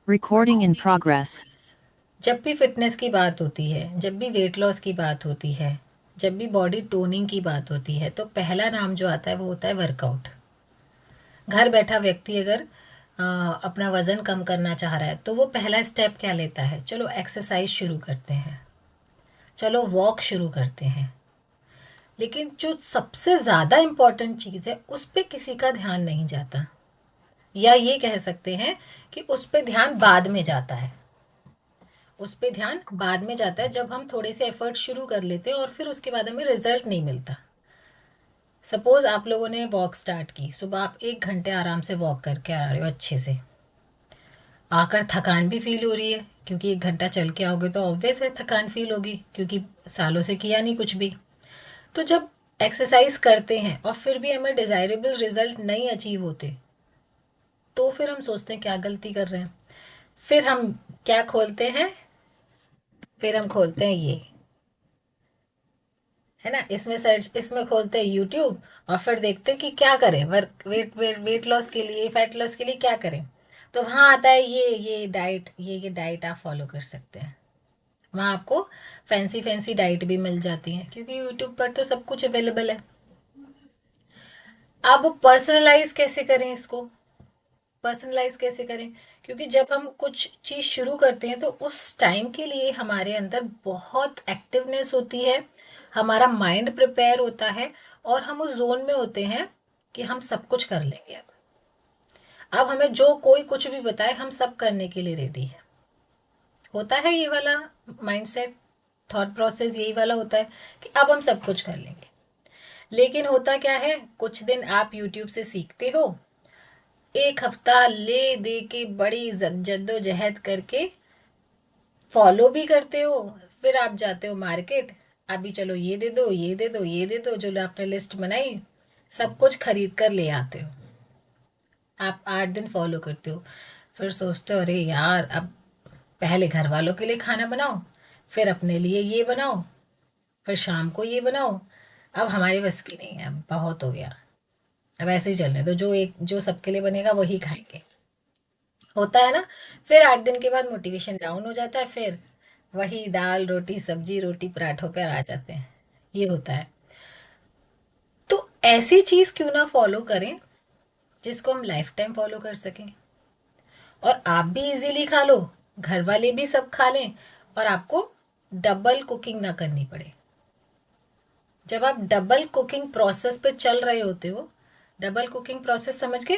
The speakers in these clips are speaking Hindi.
Recording in progress. जब भी फिटनेस की बात होती है, जब भी वेट लॉस की बात होती है, जब भी बॉडी टोनिंग की बात होती है, तो पहला नाम जो आता है वो होता है वर्कआउट। घर बैठा व्यक्ति अगर अपना वज़न कम करना चाह रहा है तो वो पहला स्टेप क्या लेता है? चलो एक्सरसाइज शुरू करते हैं, चलो वॉक शुरू करते हैं। लेकिन जो सबसे ज़्यादा इम्पॉर्टेंट चीज़ है उस पे किसी का ध्यान नहीं जाता, या ये कह सकते हैं कि उस पे ध्यान बाद में जाता है। उस पे ध्यान बाद में जाता है जब हम थोड़े से एफर्ट शुरू कर लेते हैं और फिर उसके बाद हमें रिजल्ट नहीं मिलता। सपोज आप लोगों ने वॉक स्टार्ट की, सुबह आप 1 घंटे आराम से वॉक करके आ रहे हो, अच्छे से आकर थकान भी फील हो रही है, क्योंकि 1 घंटा चल के आओगे तो ऑब्वियस है थकान फील होगी, क्योंकि सालों से किया नहीं कुछ भी। तो जब एक्सरसाइज करते हैं और फिर भी हमें डिजायरेबल रिजल्ट नहीं अचीव होते, तो फिर हम सोचते हैं क्या गलती कर रहे हैं। फिर हम क्या खोलते हैं? फिर हम खोलते हैं ये, है ना, इसमें सर्च, इसमें खोलते हैं यूट्यूब और फिर देखते हैं कि क्या करें, work weight weight weight loss के लिए, फैट लॉस के लिए क्या करें। तो वहाँ आता है ये डाइट, ये डाइट आप फॉलो कर सकते हैं। वहाँ आपको फैंसी फैंसी डाइट भी मिल जाती हैं, क्योंकि यूट्यूब पर तो सब कुछ अवेलेबल है। अब पर्सनलाइज कैसे करें इसको? पर्सनलाइज कैसे करें? क्योंकि जब हम कुछ चीज़ शुरू करते हैं तो उस टाइम के लिए हमारे अंदर बहुत एक्टिवनेस होती है, हमारा माइंड प्रिपेयर होता है और हम उस जोन में होते हैं कि हम सब कुछ कर लेंगे। अब हमें जो कोई कुछ भी बताए हम सब करने के लिए रेडी है। होता है ये वाला माइंडसेट, थॉट प्रोसेस यही वाला होता है कि अब हम सब कुछ कर लेंगे। लेकिन होता क्या है, कुछ दिन आप यूट्यूब से सीखते हो, एक हफ्ता ले दे के बड़ी जद्दोजहद करके फॉलो भी करते हो, फिर आप जाते हो मार्केट, अभी चलो ये दे दो, ये दे दो, ये दे दो, जो आपने लिस्ट बनाई सब कुछ खरीद कर ले आते हो। आप 8 दिन फॉलो करते हो, फिर सोचते हो अरे यार, अब पहले घर वालों के लिए खाना बनाओ, फिर अपने लिए ये बनाओ, फिर शाम को ये बनाओ। अब हमारी बस की नहीं है, अब बहुत हो गया, अब ऐसे ही चलने दो, जो सबके लिए बनेगा वही खाएंगे। होता है ना। फिर 8 दिन के बाद मोटिवेशन डाउन हो जाता है, फिर वही दाल रोटी सब्जी रोटी पराठों पर आ जाते हैं। ये होता है। तो ऐसी चीज क्यों ना फॉलो करें जिसको हम लाइफ टाइम फॉलो कर सकें, और आप भी इजीली खा लो, घर वाले भी सब खा लें, और आपको डबल कुकिंग ना करनी पड़े। जब आप डबल कुकिंग प्रोसेस पे चल रहे होते हो, डबल कुकिंग प्रोसेस समझ के,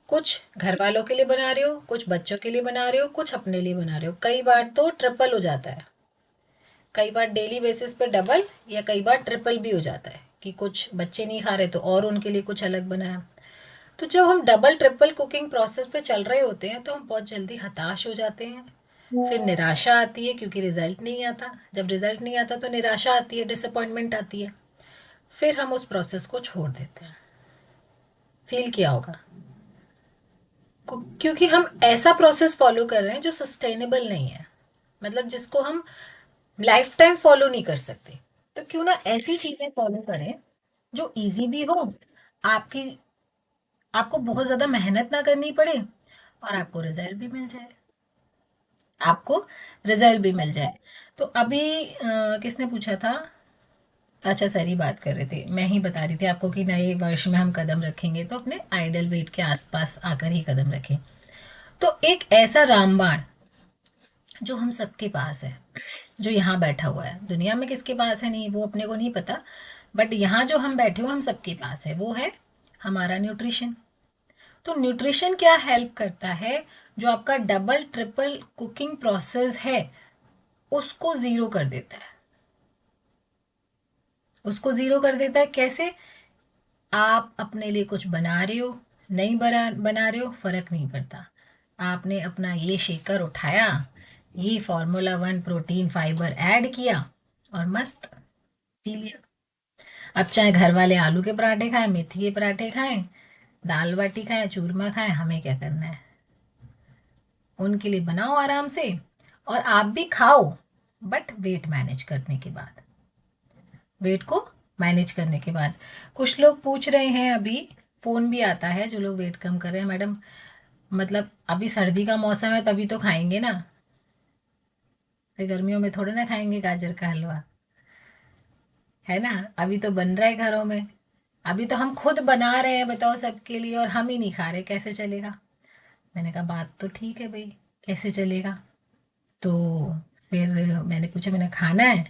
कुछ घर वालों के लिए बना रहे हो, कुछ बच्चों के लिए बना रहे हो, कुछ अपने लिए बना रहे हो, कई बार तो ट्रिपल हो जाता है, कई बार डेली बेसिस पे डबल या कई बार ट्रिपल भी हो जाता है कि कुछ बच्चे नहीं खा रहे तो और उनके लिए कुछ अलग बनाया। तो जब हम डबल ट्रिपल कुकिंग प्रोसेस पे चल रहे होते हैं तो हम बहुत जल्दी हताश हो जाते हैं, फिर निराशा आती है क्योंकि रिजल्ट नहीं आता। जब रिजल्ट नहीं आता तो निराशा आती है, डिसअपॉइंटमेंट आती है, फिर हम उस प्रोसेस को छोड़ देते हैं। फील किया होगा, क्योंकि हम ऐसा प्रोसेस फॉलो कर रहे हैं जो सस्टेनेबल नहीं है, मतलब जिसको हम लाइफ टाइम फॉलो नहीं कर सकते। तो क्यों ना ऐसी चीजें फॉलो करें जो इजी भी हो, आपकी आपको बहुत ज्यादा मेहनत ना करनी पड़े और आपको रिजल्ट भी मिल जाए, आपको रिजल्ट भी मिल जाए। तो अभी किसने पूछा था? अच्छा सर ही बात कर रहे थे, मैं ही बता रही थी आपको कि नए वर्ष में हम कदम रखेंगे तो अपने आइडल वेट के आसपास आकर ही कदम रखें। तो एक ऐसा रामबाण जो हम सबके पास है, जो यहाँ बैठा हुआ है, दुनिया में किसके पास है नहीं वो अपने को नहीं पता, बट यहाँ जो हम बैठे हुए हम सबके पास है, वो है हमारा न्यूट्रिशन। तो न्यूट्रिशन क्या हेल्प करता है? जो आपका डबल ट्रिपल कुकिंग प्रोसेस है उसको जीरो कर देता है। उसको जीरो कर देता है कैसे? आप अपने लिए कुछ बना रहे हो, नहीं बना रहे हो, फर्क नहीं पड़ता। आपने अपना ये शेकर उठाया, ये फार्मूला 1 प्रोटीन फाइबर ऐड किया और मस्त पी लिया। अब चाहे घर वाले आलू के पराठे खाएं, मेथी के पराठे खाएं, दाल बाटी खाएं, चूरमा खाएं, हमें क्या करना है? उनके लिए बनाओ आराम से और आप भी खाओ, बट वेट मैनेज करने के बाद, वेट को मैनेज करने के बाद। कुछ लोग पूछ रहे हैं, अभी फोन भी आता है, जो लोग वेट कम कर रहे हैं, मैडम मतलब अभी सर्दी का मौसम है तभी तो खाएंगे ना, फिर गर्मियों में थोड़े ना खाएंगे गाजर का हलवा, है ना। अभी तो बन रहा है घरों में, अभी तो हम खुद बना रहे हैं, बताओ सबके लिए, और हम ही नहीं खा रहे, कैसे चलेगा। मैंने कहा बात तो ठीक है भाई, कैसे चलेगा। तो फिर मैंने पूछा, मैंने खाना है,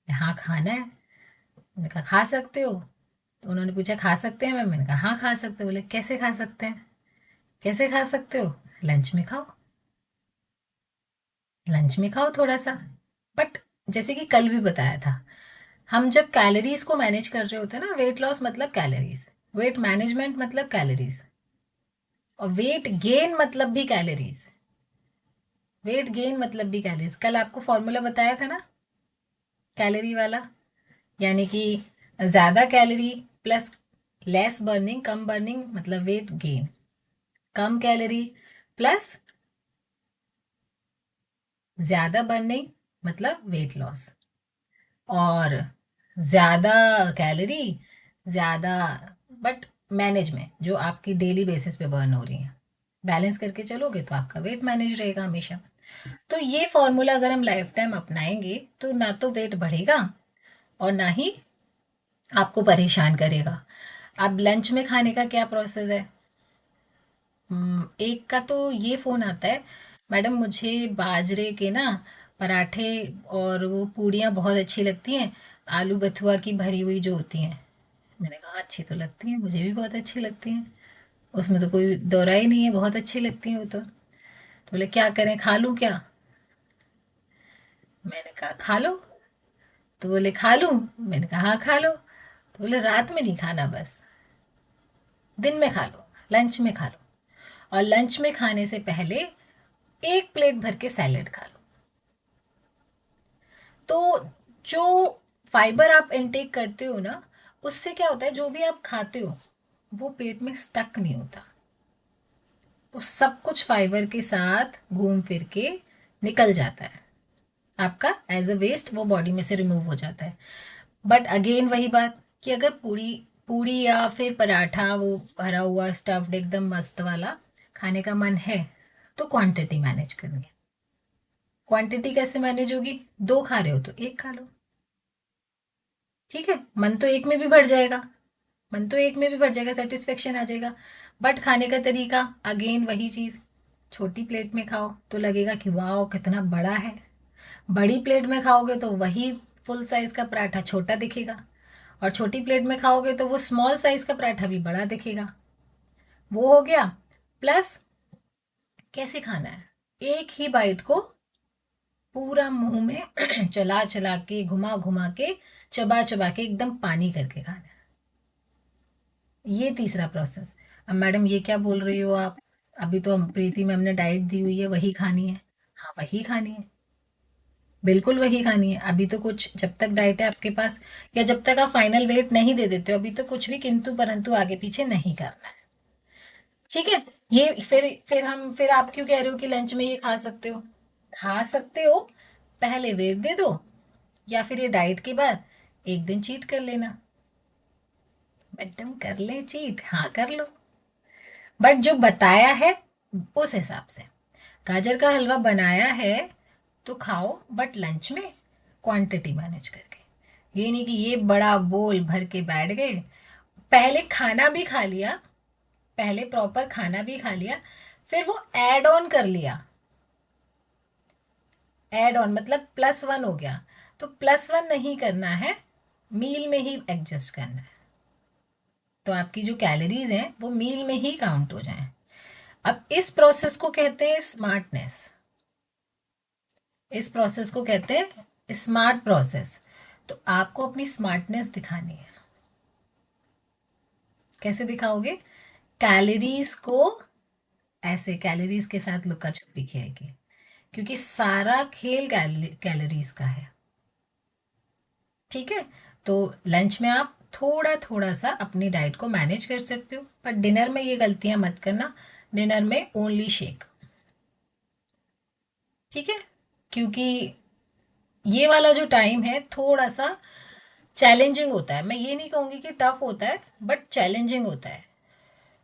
हाँ खाना है। मैंने कहा खा सकते हो। तो उन्होंने पूछा खा सकते हैं मैंने कहा हाँ खा सकते हो। बोले कैसे खा सकते हैं, कैसे खा सकते हो, लंच में खाओ, लंच में खाओ थोड़ा सा। बट जैसे कि कल भी बताया था, हम जब कैलोरीज को मैनेज कर रहे होते हैं ना, वेट लॉस मतलब कैलोरीज, वेट मैनेजमेंट मतलब कैलोरीज, और वेट गेन मतलब भी कैलोरीज, वेट गेन मतलब भी कैलोरीज। कल आपको फॉर्मूला बताया था ना कैलोरी वाला, यानी कि ज़्यादा कैलोरी प्लस लेस बर्निंग, कम बर्निंग मतलब वेट गेन, कम कैलोरी प्लस ज़्यादा बर्निंग मतलब वेट लॉस, और ज़्यादा कैलोरी ज़्यादा बट मैनेज में जो आपकी डेली बेसिस पे बर्न हो रही है, बैलेंस करके चलोगे तो आपका वेट मैनेज रहेगा हमेशा। तो ये फॉर्मूला अगर हम लाइफ टाइम अपनाएंगे तो ना तो वेट बढ़ेगा और ना ही आपको परेशान करेगा। अब लंच में खाने का क्या प्रोसेस है। एक का तो ये फ़ोन आता है, मैडम मुझे बाजरे के ना पराठे और वो पूड़ियाँ बहुत अच्छी लगती हैं, आलू बथुआ की भरी हुई जो होती हैं। मैंने कहा अच्छी तो लगती हैं, मुझे भी बहुत अच्छी लगती हैं, उसमें तो कोई दो राय ही नहीं है, बहुत अच्छी लगती हैं वो तो बोले क्या करें, खा लूँ क्या। मैंने कहा खा लो। तो बोले खा लूँ। मैंने कहा हाँ खा लो। तो बोले रात में नहीं खाना, बस दिन में खा लो, लंच में खा लो, और लंच में खाने से पहले एक प्लेट भर के सैलेड खा लो। तो जो फाइबर आप इनटेक करते हो ना, उससे क्या होता है, जो भी आप खाते हो वो पेट में स्टक नहीं होता, वो सब कुछ फाइबर के साथ घूम फिर के निकल जाता है, आपका एज अ वेस्ट वो बॉडी में से रिमूव हो जाता है। बट अगेन वही बात कि अगर पूरी पूरी या फिर पराठा वो भरा हुआ स्टफ्ड एकदम मस्त वाला खाने का मन है, तो क्वांटिटी मैनेज करनी है। क्वांटिटी कैसे मैनेज होगी, दो खा रहे हो तो एक खा लो, ठीक है, मन तो एक में भी भर जाएगा, मन तो एक में भी भर जाएगा, सेटिस्फेक्शन आ जाएगा। बट खाने का तरीका अगेन वही चीज, छोटी प्लेट में खाओ तो लगेगा कि वाह कितना बड़ा है, बड़ी प्लेट में खाओगे तो वही फुल साइज का पराठा छोटा दिखेगा, और छोटी प्लेट में खाओगे तो वो स्मॉल साइज का पराठा भी बड़ा दिखेगा। वो हो गया। प्लस कैसे खाना है, एक ही बाइट को पूरा मुंह में चला चला के घुमा घुमा के चबा चबा के एकदम पानी करके खाना है। ये तीसरा प्रोसेस। अब मैडम ये क्या बोल रही हो आप, अभी तो हम प्रीति में हमने डाइट दी हुई है, वही खानी है। हाँ वही खानी है, बिल्कुल वही खानी है। अभी तो कुछ जब तक डाइट है आपके पास, या जब तक आप फाइनल वेट नहीं दे देते हो, अभी तो कुछ भी किंतु परंतु आगे पीछे नहीं करना है, ठीक है। ये फिर आप क्यों कह रहे हो कि लंच में ये खा सकते हो, खा सकते हो, पहले वेट दे दो, या फिर ये डाइट के बाद एक दिन चीट कर लेना। मैडम कर ले चीट, हाँ कर लो, बट जो बताया है उस हिसाब से। गाजर का हलवा बनाया है तो खाओ, बट लंच में क्वांटिटी मैनेज करके, ये नहीं कि ये बड़ा बोल भर के बैठ गए, पहले खाना भी खा लिया, पहले प्रॉपर खाना भी खा लिया, फिर वो ऐड ऑन कर लिया। ऐड ऑन मतलब प्लस वन हो गया, तो प्लस वन नहीं करना है, मील में ही एडजस्ट करना है, तो आपकी जो कैलोरीज हैं वो मील में ही काउंट हो जाएं। अब इस प्रोसेस को कहते हैं स्मार्टनेस, इस प्रोसेस को कहते हैं स्मार्ट प्रोसेस। तो आपको अपनी स्मार्टनेस दिखानी है, कैसे दिखाओगे, कैलोरीज को ऐसे कैलोरीज के साथ लुका छुपी खेल के, क्योंकि सारा खेल कैलोरीज का है, ठीक है। तो लंच में आप थोड़ा थोड़ा सा अपनी डाइट को मैनेज कर सकते हो, पर डिनर में ये गलतियां मत करना, डिनर में ओनली शेक, ठीक है। क्योंकि ये वाला जो टाइम है थोड़ा सा चैलेंजिंग होता है, मैं ये नहीं कहूँगी कि टफ होता है, बट चैलेंजिंग होता है,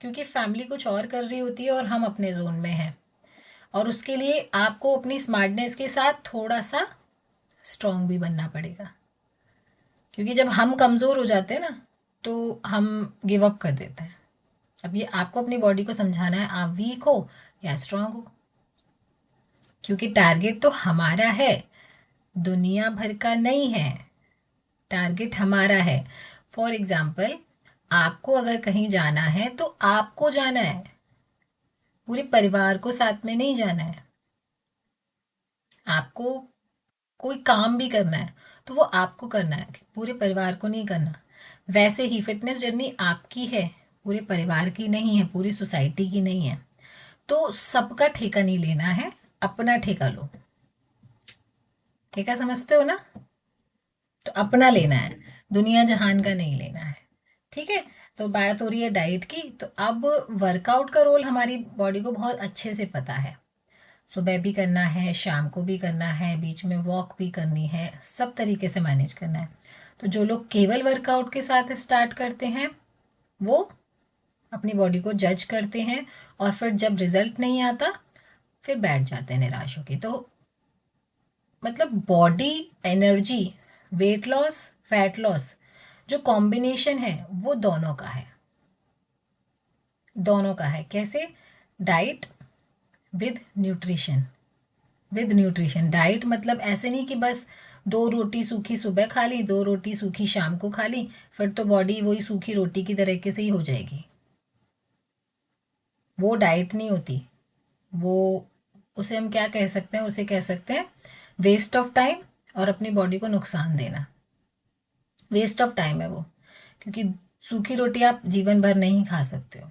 क्योंकि फैमिली कुछ और कर रही होती है और हम अपने जोन में हैं। और उसके लिए आपको अपनी स्मार्टनेस के साथ थोड़ा सा स्ट्रांग भी बनना पड़ेगा, क्योंकि जब हम कमज़ोर हो जाते हैं ना तो हम गिव अप कर देते हैं। अब ये आपको अपनी बॉडी को समझाना है, आप वीक हो या स्ट्रांग हो, क्योंकि टारगेट तो हमारा है, दुनिया भर का नहीं है। टारगेट हमारा है। फॉर एग्जाम्पल, आपको अगर कहीं जाना है तो आपको जाना है, पूरे परिवार को साथ में नहीं जाना है। आपको कोई काम भी करना है तो वो आपको करना है, पूरे परिवार को नहीं करना। वैसे ही फिटनेस जर्नी आपकी है, पूरे परिवार की नहीं है, पूरी सोसाइटी की नहीं है। तो सबका ठेका नहीं लेना है, अपना ठेका लो। ठेका समझते हो ना? तो अपना लेना है, दुनिया जहान का नहीं लेना है। ठीक है। तो बात हो रही है डाइट की, तो अब वर्कआउट का रोल हमारी बॉडी को बहुत अच्छे से पता है। सुबह भी करना है, शाम को भी करना है, बीच में वॉक भी करनी है, सब तरीके से मैनेज करना है। तो जो लोग केवल वर्कआउट के साथ स्टार्ट करते हैं वो अपनी बॉडी को जज करते हैं, और फिर जब रिजल्ट नहीं आता फिर बैठ जाते हैं निराश होके। तो मतलब body, energy, weight loss, fat loss, जो कॉम्बिनेशन है वो दोनों का है। दोनों का है कैसे? Diet with nutrition. With nutrition, diet मतलब ऐसे नहीं कि बस 2 रोटी सूखी सुबह खा ली, 2 रोटी सूखी शाम को खा ली, फिर तो बॉडी वही सूखी रोटी की तरीके से ही हो जाएगी। वो डाइट नहीं होती। वो, उसे हम क्या कह सकते हैं? उसे कह सकते हैं वेस्ट ऑफ टाइम और अपनी बॉडी को नुकसान देना। वेस्ट ऑफ टाइम है वो, क्योंकि सूखी रोटी आप जीवन भर नहीं खा सकते हो।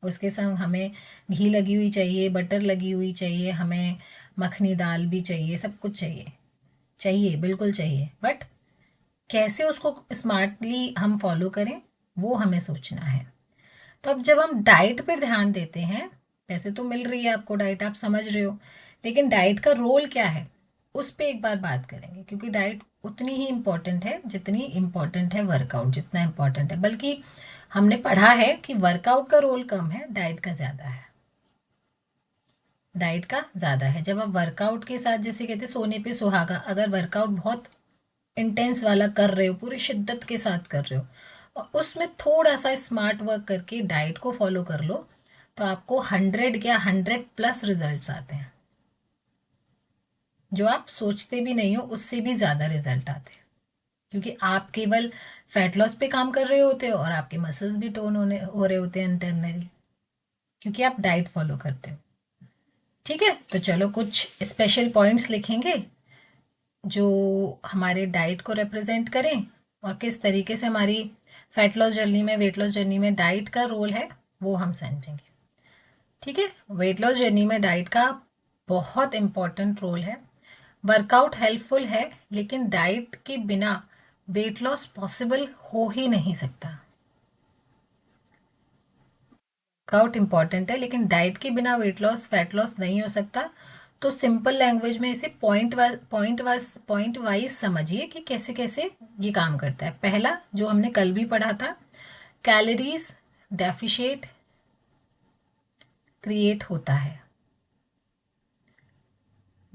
उसके संग हमें घी लगी हुई चाहिए, बटर लगी हुई चाहिए, हमें मखनी दाल भी चाहिए, सब कुछ चाहिए। चाहिए, बिल्कुल चाहिए, बट कैसे उसको स्मार्टली हम फॉलो करें वो हमें सोचना है। तो अब जब हम डाइट पर ध्यान देते हैं, वैसे तो मिल रही है आपको डाइट, आप समझ रहे हो, लेकिन डाइट का रोल क्या है उस पर एक बार बात करेंगे, क्योंकि डाइट उतनी ही इम्पोर्टेंट है जितनी इम्पोर्टेंट है वर्कआउट, जितना इम्पोर्टेंट है। बल्कि हमने पढ़ा है कि वर्कआउट का रोल कम है, डाइट का ज़्यादा है। डाइट का ज़्यादा है। जब आप वर्कआउट के साथ, जैसे कहते हैं सोने पे सुहागा, अगर वर्कआउट बहुत इंटेंस वाला कर रहे हो, पूरी शिद्दत के साथ कर रहे हो, और उसमें थोड़ा सा स्मार्ट वर्क करके डाइट को फॉलो कर लो, तो आपको 100 या 100+ रिजल्ट्स आते हैं। जो आप सोचते भी नहीं हो उससे भी ज़्यादा रिजल्ट आते हैं, क्योंकि आप केवल फैट लॉस पे काम कर रहे होते हो और आपके मसल्स भी टोन हो रहे होते हैं इंटरनली, क्योंकि आप डाइट फॉलो करते हो। ठीक है, तो चलो कुछ स्पेशल पॉइंट्स लिखेंगे जो हमारे डाइट को रिप्रेजेंट करें, और किस तरीके से हमारी फैट लॉस जर्नी में, वेट लॉस जर्नी में डाइट का रोल है वो हम समझेंगे। ठीक है। वेट लॉस जर्नी में डाइट का बहुत इम्पोर्टेंट रोल है। वर्कआउट हेल्पफुल है, लेकिन डाइट के बिना वेट लॉस पॉसिबल हो ही नहीं सकता। वर्कआउट इंपॉर्टेंट है, लेकिन डाइट के बिना वेट लॉस, फैट लॉस नहीं हो सकता। तो सिंपल लैंग्वेज में इसे पॉइंट वाइज समझिए कि कैसे कैसे ये काम करता है। पहला जो हमने कल भी पढ़ा था, कैलोरीज डेफिशिएट क्रिएट होता है।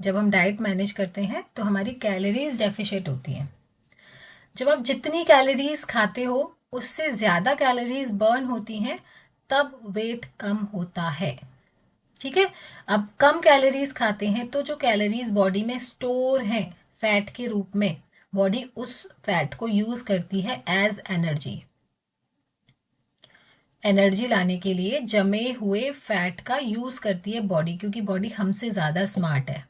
जब हम डाइट मैनेज करते हैं तो हमारी कैलोरीज डेफिशिएट होती हैं। जब आप जितनी कैलोरीज खाते हो उससे ज़्यादा कैलोरीज बर्न होती हैं, तब वेट कम होता है। ठीक है। अब कम कैलोरीज खाते हैं तो जो कैलोरीज बॉडी में स्टोर हैं फैट के रूप में, बॉडी उस फैट को यूज करती है एज एनर्जी। एनर्जी लाने के लिए जमे हुए फैट का यूज करती है बॉडी, क्योंकि बॉडी हमसे ज़्यादा स्मार्ट है।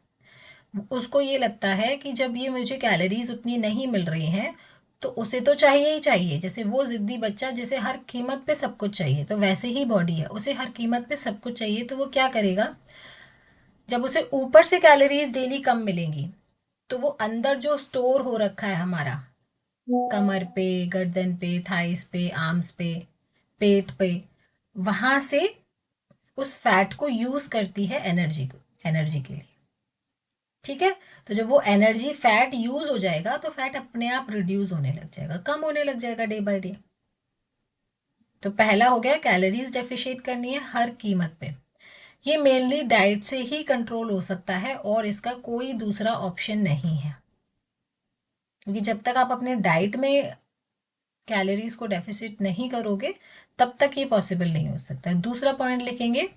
उसको ये लगता है कि जब ये मुझे कैलोरीज उतनी नहीं मिल रही हैं तो उसे तो चाहिए ही चाहिए। जैसे वो जिद्दी बच्चा जिसे हर कीमत पे सब कुछ चाहिए, तो वैसे ही बॉडी है, उसे हर कीमत पे सब कुछ चाहिए। तो वो क्या करेगा, जब उसे ऊपर से कैलोरीज डेली कम मिलेंगी तो वो अंदर जो स्टोर हो रखा है हमारा, कमर पे, गर्दन पे, थाइस पे, आर्म्स पे, पेट पे, वहां से उस फैट को यूज करती है एनर्जी के लिए। ठीक है। तो जब वो एनर्जी फैट यूज हो जाएगा तो फैट अपने आप रिड्यूस होने लग जाएगा, कम होने लग जाएगा डे बाय डे। तो पहला हो गया कैलोरीज डेफिशिएट करनी है हर कीमत पे। ये मेनली डाइट से ही कंट्रोल हो सकता है और इसका कोई दूसरा ऑप्शन नहीं है, क्योंकि जब तक आप अपने डाइट में कैलोरीज को डेफिसिट नहीं करोगे तब तक ये पॉसिबल नहीं हो सकता। दूसरा पॉइंट लिखेंगे,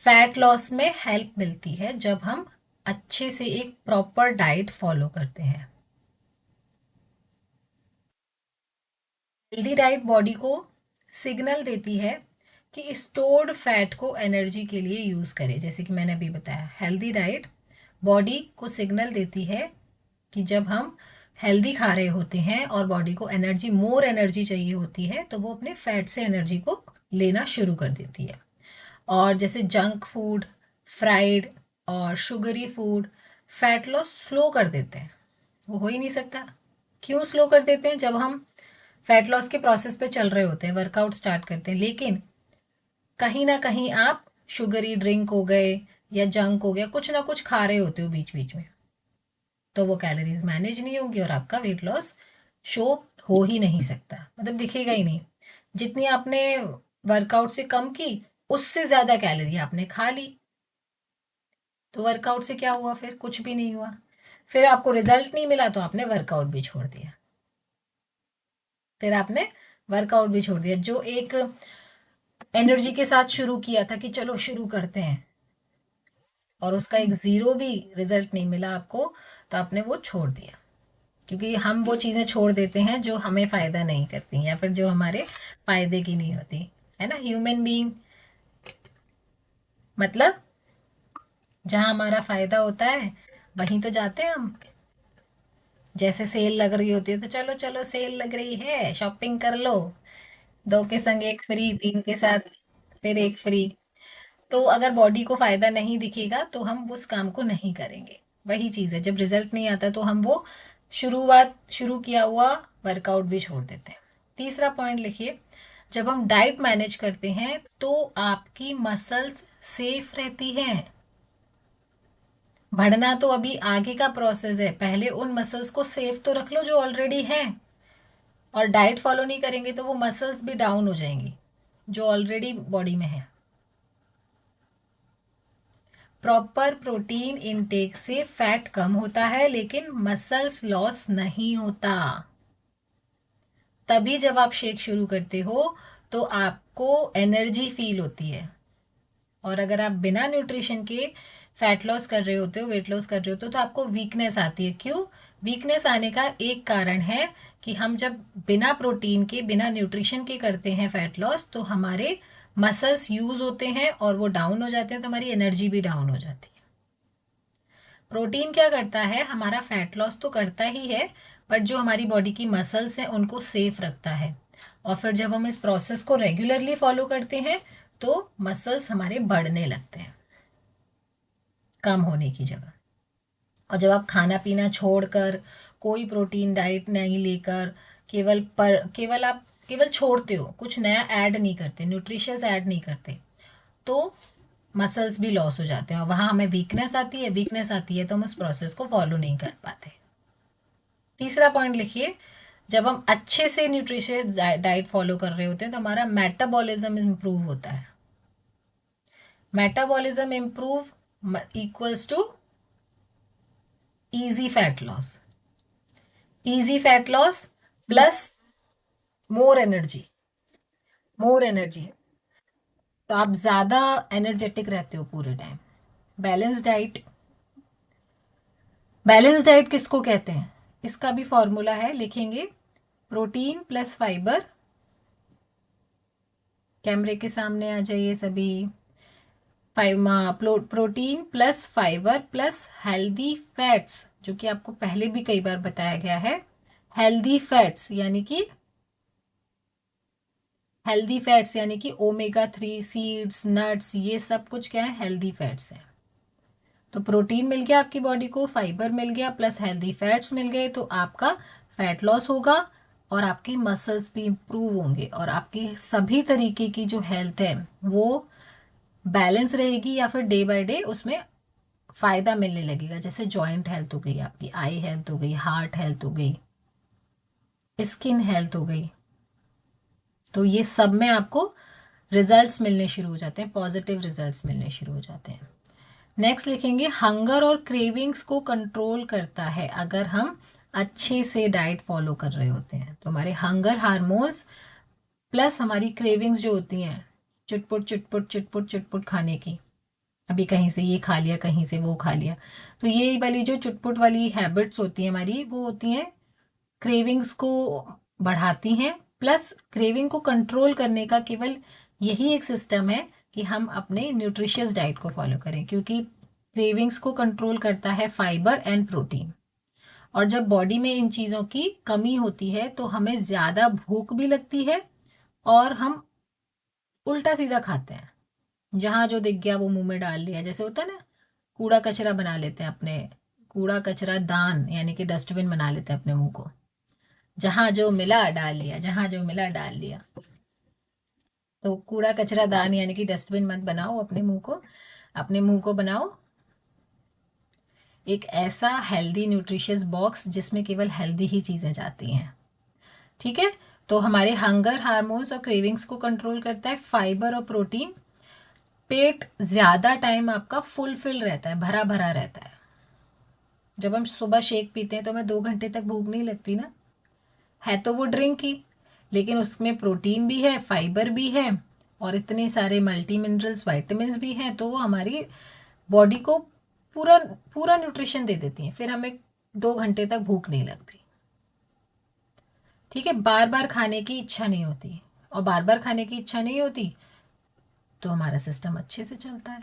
फैट लॉस में हेल्प मिलती है जब हम अच्छे से एक प्रॉपर डाइट फॉलो करते हैं। हेल्दी डाइट बॉडी को सिग्नल देती है कि स्टोर्ड फैट को एनर्जी के लिए यूज करे। जैसे कि मैंने अभी बताया, हेल्दी डाइट बॉडी को सिग्नल देती है कि जब हम हेल्दी खा रहे होते हैं और बॉडी को एनर्जी, मोर एनर्जी चाहिए होती है, तो वो अपने फैट से एनर्जी को लेना शुरू कर देती है। और जैसे जंक फूड, फ्राइड और sugary food fat loss slow कर देते हैं। वो हो ही नहीं सकता। क्यों स्लो कर देते हैं? जब हम फैट लॉस के प्रोसेस पे चल रहे होते हैं, वर्कआउट स्टार्ट करते हैं, लेकिन कहीं ना कहीं आप शुगरी ड्रिंक हो गए या जंक हो गया, कुछ ना कुछ खा रहे होते हो बीच बीच में, तो वो कैलोरीज मैनेज नहीं होंगी और आपका वेट लॉस शो हो ही नहीं सकता, मतलब दिखेगा ही नहीं। जितनी आपने वर्कआउट से कम की, उससे ज्यादा कैलोरी आपने खा ली, तो वर्कआउट से क्या हुआ? फिर कुछ भी नहीं हुआ। फिर आपको रिजल्ट नहीं मिला तो आपने वर्कआउट भी छोड़ दिया। फिर आपने वर्कआउट भी छोड़ दिया। जो एक एनर्जी के साथ शुरू किया था कि चलो शुरू करते हैं, और उसका एक जीरो भी रिजल्ट नहीं मिला आपको, तो आपने वो छोड़ दिया। क्योंकि हम वो चीजें छोड़ देते हैं जो हमें फायदा नहीं करती या फिर जो हमारे फायदे की नहीं होती, है ना। ह्यूमन बीइंग मतलब जहां हमारा फायदा होता है वहीं तो जाते हैं हम। जैसे सेल लग रही होती है तो चलो चलो सेल लग रही है, शॉपिंग कर लो, दो के संग एक फ्री, तीन के साथ फिर एक फ्री। तो अगर बॉडी को फायदा नहीं दिखेगा तो हम उस काम को नहीं करेंगे। वही चीज है, जब रिजल्ट नहीं आता तो हम वो शुरू किया हुआ वर्कआउट भी छोड़ देते हैं। तीसरा पॉइंट लिखिए, जब हम डाइट मैनेज करते हैं तो आपकी मसल्स सेफ रहती हैं। बढ़ना तो अभी आगे का प्रोसेस है, पहले उन मसल्स को सेफ तो रख लो जो ऑलरेडी हैं। और डाइट फॉलो नहीं करेंगे तो वो मसल्स भी डाउन हो जाएंगी जो ऑलरेडी बॉडी में है। प्रॉपर प्रोटीन इनटेक से फैट कम होता है लेकिन मसल्स लॉस नहीं होता। तभी जब आप शेक शुरू करते हो तो आपको एनर्जी फील होती है। और अगर आप बिना न्यूट्रिशन के फैट लॉस कर रहे होते हो, वेट लॉस कर रहे होते हो, तो आपको वीकनेस आती है। क्यों? वीकनेस आने का एक कारण है कि हम जब बिना प्रोटीन के, बिना न्यूट्रिशन के करते हैं फैट लॉस, तो हमारे मसल्स यूज होते हैं और वो डाउन हो जाते हैं, तो हमारी एनर्जी भी डाउन हो जाती है। प्रोटीन क्या करता है? हमारा फैट लॉस तो करता ही है, बट जो हमारी बॉडी की मसल्स हैं उनको सेफ रखता है। और फिर जब हम इस प्रोसेस को रेगुलरली फॉलो करते हैं तो मसल्स हमारे बढ़ने लगते हैं कम होने की जगह। और जब आप खाना पीना छोड़कर, कोई प्रोटीन डाइट नहीं लेकर, केवल छोड़ते हो, कुछ नया ऐड नहीं करते, न्यूट्रिशियस ऐड नहीं करते, तो मसल्स भी लॉस हो जाते हैं और वहां हमें वीकनेस आती है तो हम उस प्रोसेस को फॉलो नहीं कर पाते। तीसरा पॉइंट लिखिए, जब हम अच्छे से न्यूट्रिशियस डाइट फॉलो कर रहे होते हैं तो हमारा मेटाबॉलिज्म इंप्रूव होता है। Metabolism improve equals to easy fat loss. Easy fat loss plus more energy. More energy, तो आप ज्यादा एनर्जेटिक रहते हो पूरे time. Balance diet, balance diet किसको कहते हैं? इसका भी फॉर्मूला है, लिखेंगे, प्रोटीन प्लस फाइबर। कैमरे के सामने आ जाइए सभी। Protein plus fibre plus healthy fats, जो कि आपको पहले भी कई बार बताया गया है। हेल्दी फैट्स यानी कि ओमेगा 3 सीड्स, नट्स, ये सब कुछ क्या है? हेल्दी फैट्स है। तो प्रोटीन मिल गया आपकी बॉडी को, फाइबर मिल गया, प्लस हेल्दी फैट्स मिल गए, तो आपका फैट लॉस होगा और आपकी मसल्स भी इंप्रूव होंगे और आपकी सभी तरीके की जो हेल्थ है वो बैलेंस रहेगी, या फिर डे बाय डे उसमें फायदा मिलने लगेगा। जैसे जॉइंट हेल्थ हो गई, आपकी आई हेल्थ हो गई, हार्ट हेल्थ हो गई, स्किन हेल्थ हो गई, तो ये सब में आपको रिजल्ट्स मिलने शुरू हो जाते हैं, पॉजिटिव रिजल्ट्स मिलने शुरू हो जाते हैं। नेक्स्ट लिखेंगे हंगर और क्रेविंग्स को कंट्रोल करता है अगर हम अच्छे से डाइट फॉलो कर रहे होते हैं। तो हमारे हंगर हार्मोन्स प्लस हमारी क्रेविंग्स जो होती हैं, चुटपुट चुटपुट चुटपुट चुटपुट खाने की, अभी कहीं से ये खा लिया कहीं से वो खा लिया, तो ये वाली जो चुटपुट वाली हैबिट्स होती हैं हमारी, वो होती हैं क्रेविंग्स को बढ़ाती हैं। प्लस क्रेविंग को कंट्रोल करने का केवल यही एक सिस्टम है कि हम अपने न्यूट्रिशियस डाइट को फॉलो करें, क्योंकि क्रेविंग्स को कंट्रोल करता है फाइबर एंड प्रोटीन। और जब बॉडी में इन चीज़ों की कमी होती है तो हमें ज़्यादा भूख भी लगती है और हम उल्टा सीधा खाते हैं, जहाँ जो दिख गया वो मुंह में डाल लिया, जैसे होता है ना, कूड़ा कचरा बना लेते हैं अपने, कूड़ा कचरा दान यानी कि डस्टबिन बना लेते हैं अपने मुंह को, जहाँ जो मिला डाल लिया, जहाँ जो मिला डाल लिया। तो कूड़ा कचरा दान यानी कि डस्टबिन मत बनाओ अपने मुंह को, अपने मुंह को बनाओ एक ऐसा हेल्दी न्यूट्रिशियस बॉक्स जिसमें केवल हेल्दी ही चीज़ें जाती हैं। ठीक है, तो हमारे हंगर हार्मोन्स और क्रेविंग्स को कंट्रोल करता है फाइबर और प्रोटीन। पेट ज़्यादा टाइम आपका फुलफिल रहता है, भरा भरा रहता है। जब हम सुबह शेक पीते हैं तो हमें 2 घंटे तक भूख नहीं लगती ना, है तो वो ड्रिंक ही, लेकिन उसमें प्रोटीन भी है, फाइबर भी है और इतने सारे मल्टी मिनरल्स वाइटामिन भी हैं, तो वो हमारी बॉडी को पूरा पूरा न्यूट्रिशन दे देती हैं, फिर हमें 2 घंटे तक भूख नहीं लगती। ठीक है, बार बार खाने की इच्छा नहीं होती, और बार बार खाने की इच्छा नहीं होती तो हमारा सिस्टम अच्छे से चलता है।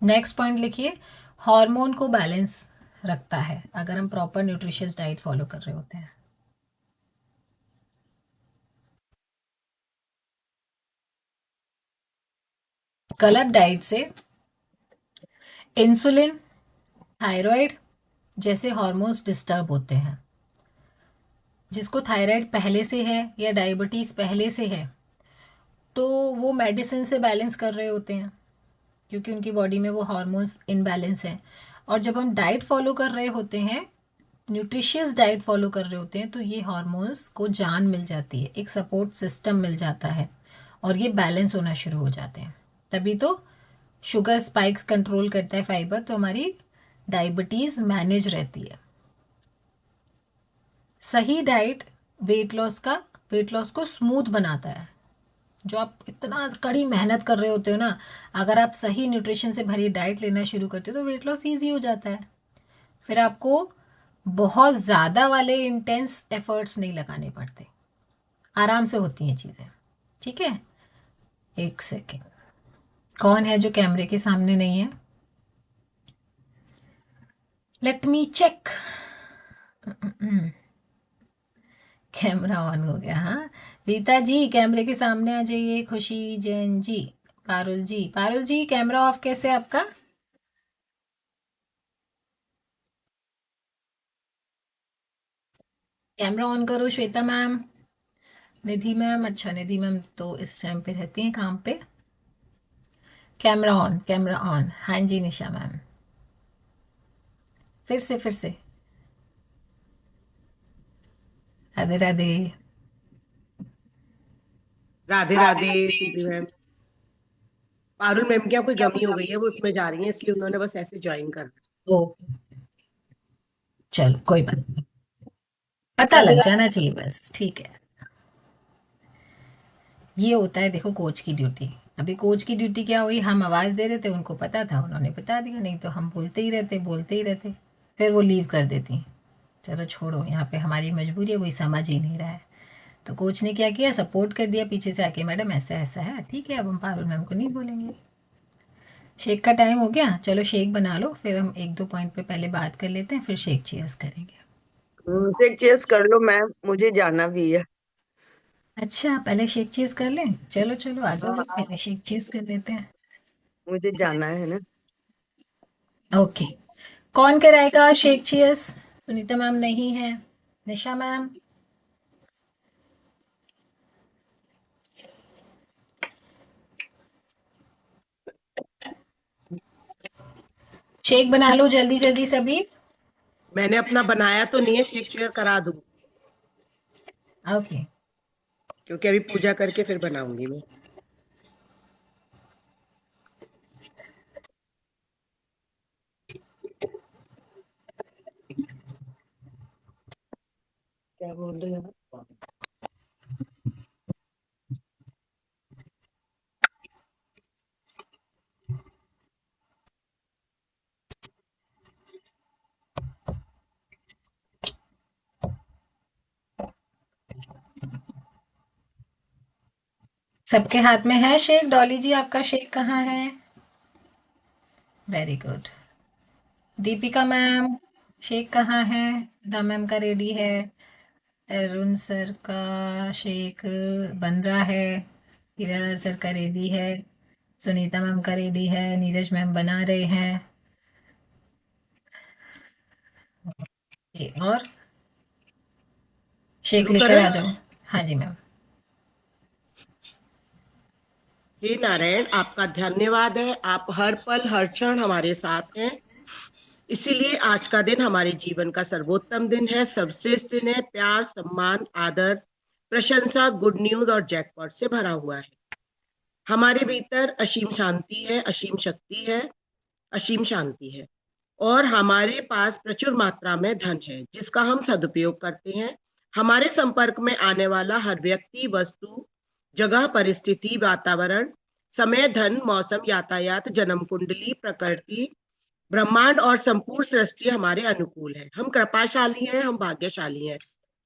नेक्स्ट पॉइंट लिखिए, हार्मोन को बैलेंस रखता है अगर हम प्रॉपर न्यूट्रिशियस डाइट फॉलो कर रहे होते हैं। गलत डाइट से इंसुलिन, थायराइड जैसे हार्मोन्स डिस्टर्ब होते हैं। जिसको थायराइड पहले से है या डायबिटीज पहले से है तो वो मेडिसिन से बैलेंस कर रहे होते हैं, क्योंकि उनकी बॉडी में वो हार्मोन्स इनबैलेंस हैं। और जब हम डाइट फॉलो कर रहे होते हैं, न्यूट्रिशियस डाइट फॉलो कर रहे होते हैं, तो ये हार्मोन्स को जान मिल जाती है, एक सपोर्ट सिस्टम मिल जाता है और ये बैलेंस होना शुरू हो जाते हैं। तभी तो शुगर स्पाइक्स कंट्रोल करता है फाइबर, तो हमारी डायबिटीज़ मैनेज रहती है। सही डाइट वेट लॉस को स्मूथ बनाता है। जो आप इतना कड़ी मेहनत कर रहे होते हो ना, अगर आप सही न्यूट्रिशन से भरी डाइट लेना शुरू करते हो तो वेट लॉस ईजी हो जाता है। फिर आपको बहुत ज़्यादा वाले इंटेंस एफर्ट्स नहीं लगाने पड़ते, आराम से होती हैं चीज़ें। ठीक है, एक सेकेंड, कौन है जो कैमरे के सामने नहीं है? Let me check. Camera on हो गया, हाँ। रीता जी कैमरे के सामने आ जाइए, खुशी जैन जी, पारुल जी कैमरा ऑफ कैसे है आपका? कैमरा ऑन करो श्वेता मैम। निधि मैम, अच्छा निधि मैम तो इस टाइम पे रहती हैं काम पे। कैमरा ऑन, कैमरा ऑन, हाँ जी निशा मैम। फिर से राधे राधे। राधे राधे सीधी मैम। पारुल मैम क्या कोई गमी हो गई है, वो उसमें जा रही है, इसलिए उन्होंने बस ऐसे ज्वाइन कर दिया। ओ, चलो कोई बात नहीं, पता लग जाना चाहिए बस, ठीक है। ये होता है देखो कोच की ड्यूटी। अभी कोच की ड्यूटी क्या हुई, हम आवाज़ दे रहे थे, उनको पता था, उन्होंने बता दिया, नहीं तो हम बोलते ही रहते, फिर वो लीव कर देती। चलो छोड़ो, यहाँ पे हमारी मजबूरी है, कोई समझ ही नहीं रहा है। तो कोच ने क्या किया, सपोर्ट कर दिया पीछे से आके, मैडम ऐसा ऐसा है, ठीक है अब हम पारुल मैम को नहीं बोलेंगे। शेक का टाइम हो गया, चलो शेक बना लो, फिर हम एक दो पॉइंट पे पहले बात कर लेते हैं, फिर शेक चीयर्स करेंगे। एक चेस कर लो मैम, मुझे जाना भी है। अच्छा पहले शेक चीज कर लें, चलो चलो आ जाओ, हाँ, पहले शेक चीज कर लेते हैं। मुझे जाना है ना। ओके, कौन कराएगा शेक चीयर्स? सुनीता मैम नहीं है, निशा मैम। शेक बना लो जल्दी जल्दी सभी। मैंने अपना बनाया तो नहीं है, शेक शेयर करा दूं। ओके, क्योंकि अभी पूजा करके फिर बनाऊंगी मैं। क्या बोल रहे हैं आप? सबके हाथ में है शेक। डॉली जी, आपका शेक कहाँ है? Very good. Deepika ma'am, shake कहाँ है? दा मैम का रेडी है। अरुण सर का शेक बन रहा है। हीरा सर का रेडी है। सुनीता मैम का रेडी है। नीरज मैम बना रहे हैं। जी, और शेक शुरू लेकर करें? आ जाओ। हाँ जी मैम। हे नारायण, आपका धन्यवाद है। आप हर पल हर क्षण हमारे साथ हैं। इसीलिए आज का दिन हमारे जीवन का सर्वोत्तम दिन है, सर्वश्रेष्ठ दिन है। प्यार, सम्मान, आदर, प्रशंसा, गुड न्यूज और जैकपॉट से भरा हुआ है। हमारे भीतर असीम शांति है, असीम शक्ति है, असीम शांति है। और हमारे पास प्रचुर मात्रा में धन है जिसका हम सदुपयोग करते हैं। हमारे संपर्क में आने वाला हर व्यक्ति, वस्तु, जगह, परिस्थिति, वातावरण, समय, धन, मौसम, यातायात, जन्म कुंडली, प्रकृति, ब्रह्मांड और संपूर्ण सृष्टि हमारे अनुकूल है। हम कृपाशाली हैं, हम भाग्यशाली हैं।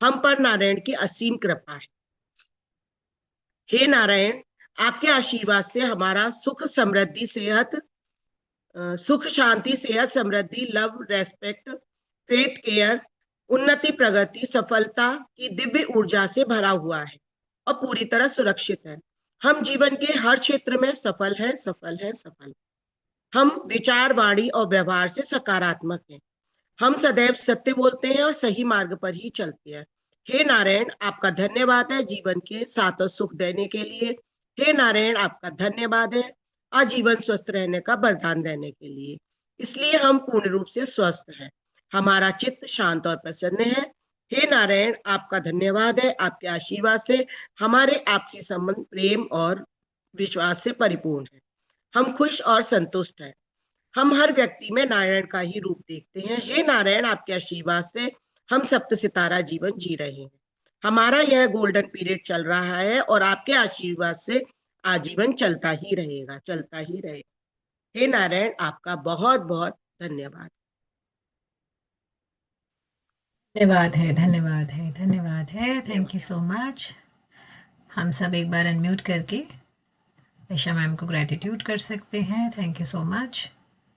हम पर नारायण की असीम कृपा है। हे नारायण, आपके आशीर्वाद से हमारा सुख, समृद्धि, सेहत, सुख, शांति, सेहत, समृद्धि, लव, रेस्पेक्ट, फेथ, केयर, उन्नति, प्रगति, सफलता की दिव्य ऊर्जा से भरा हुआ है और पूरी तरह सुरक्षित है। हम जीवन के हर क्षेत्र में सफल हैं, सफल हैं, सफल। हम विचार, वाणी और व्यवहार से सकारात्मक हैं। हम सदैव सत्य बोलते हैं और सही मार्ग पर ही चलते हैं। हे नारायण, आपका धन्यवाद है जीवन के साथ और सुख देने के लिए। हे नारायण, आपका धन्यवाद है आजीवन स्वस्थ रहने का वरदान देने के लिए। इसलिए हम पूर्ण रूप से स्वस्थ हैं। हमारा चित्त शांत और प्रसन्न है। हे नारायण, आपका धन्यवाद है आपके आशीर्वाद से हमारे आपसी संबंध प्रेम और विश्वास से परिपूर्ण है। हम खुश और संतुष्ट हैं। हम हर व्यक्ति में नारायण का ही रूप देखते हैं। हे नारायण, आपके आशीर्वाद से हम सप्त सितारा जीवन जी रहे हैं। हमारा यह गोल्डन पीरियड चल रहा है और आपके आशीर्वाद से आजीवन चलता ही रहेगा, चलता ही रहेगा। हे नारायण, आपका बहुत बहुत धन्यवाद। धन्यवाद है, धन्यवाद है, धन्यवाद है। Thank you so much. हम सब एक बार अनम्यूट करके निशा मैम को ग्रेटिट्यूड कर सकते हैं। Thank you so much.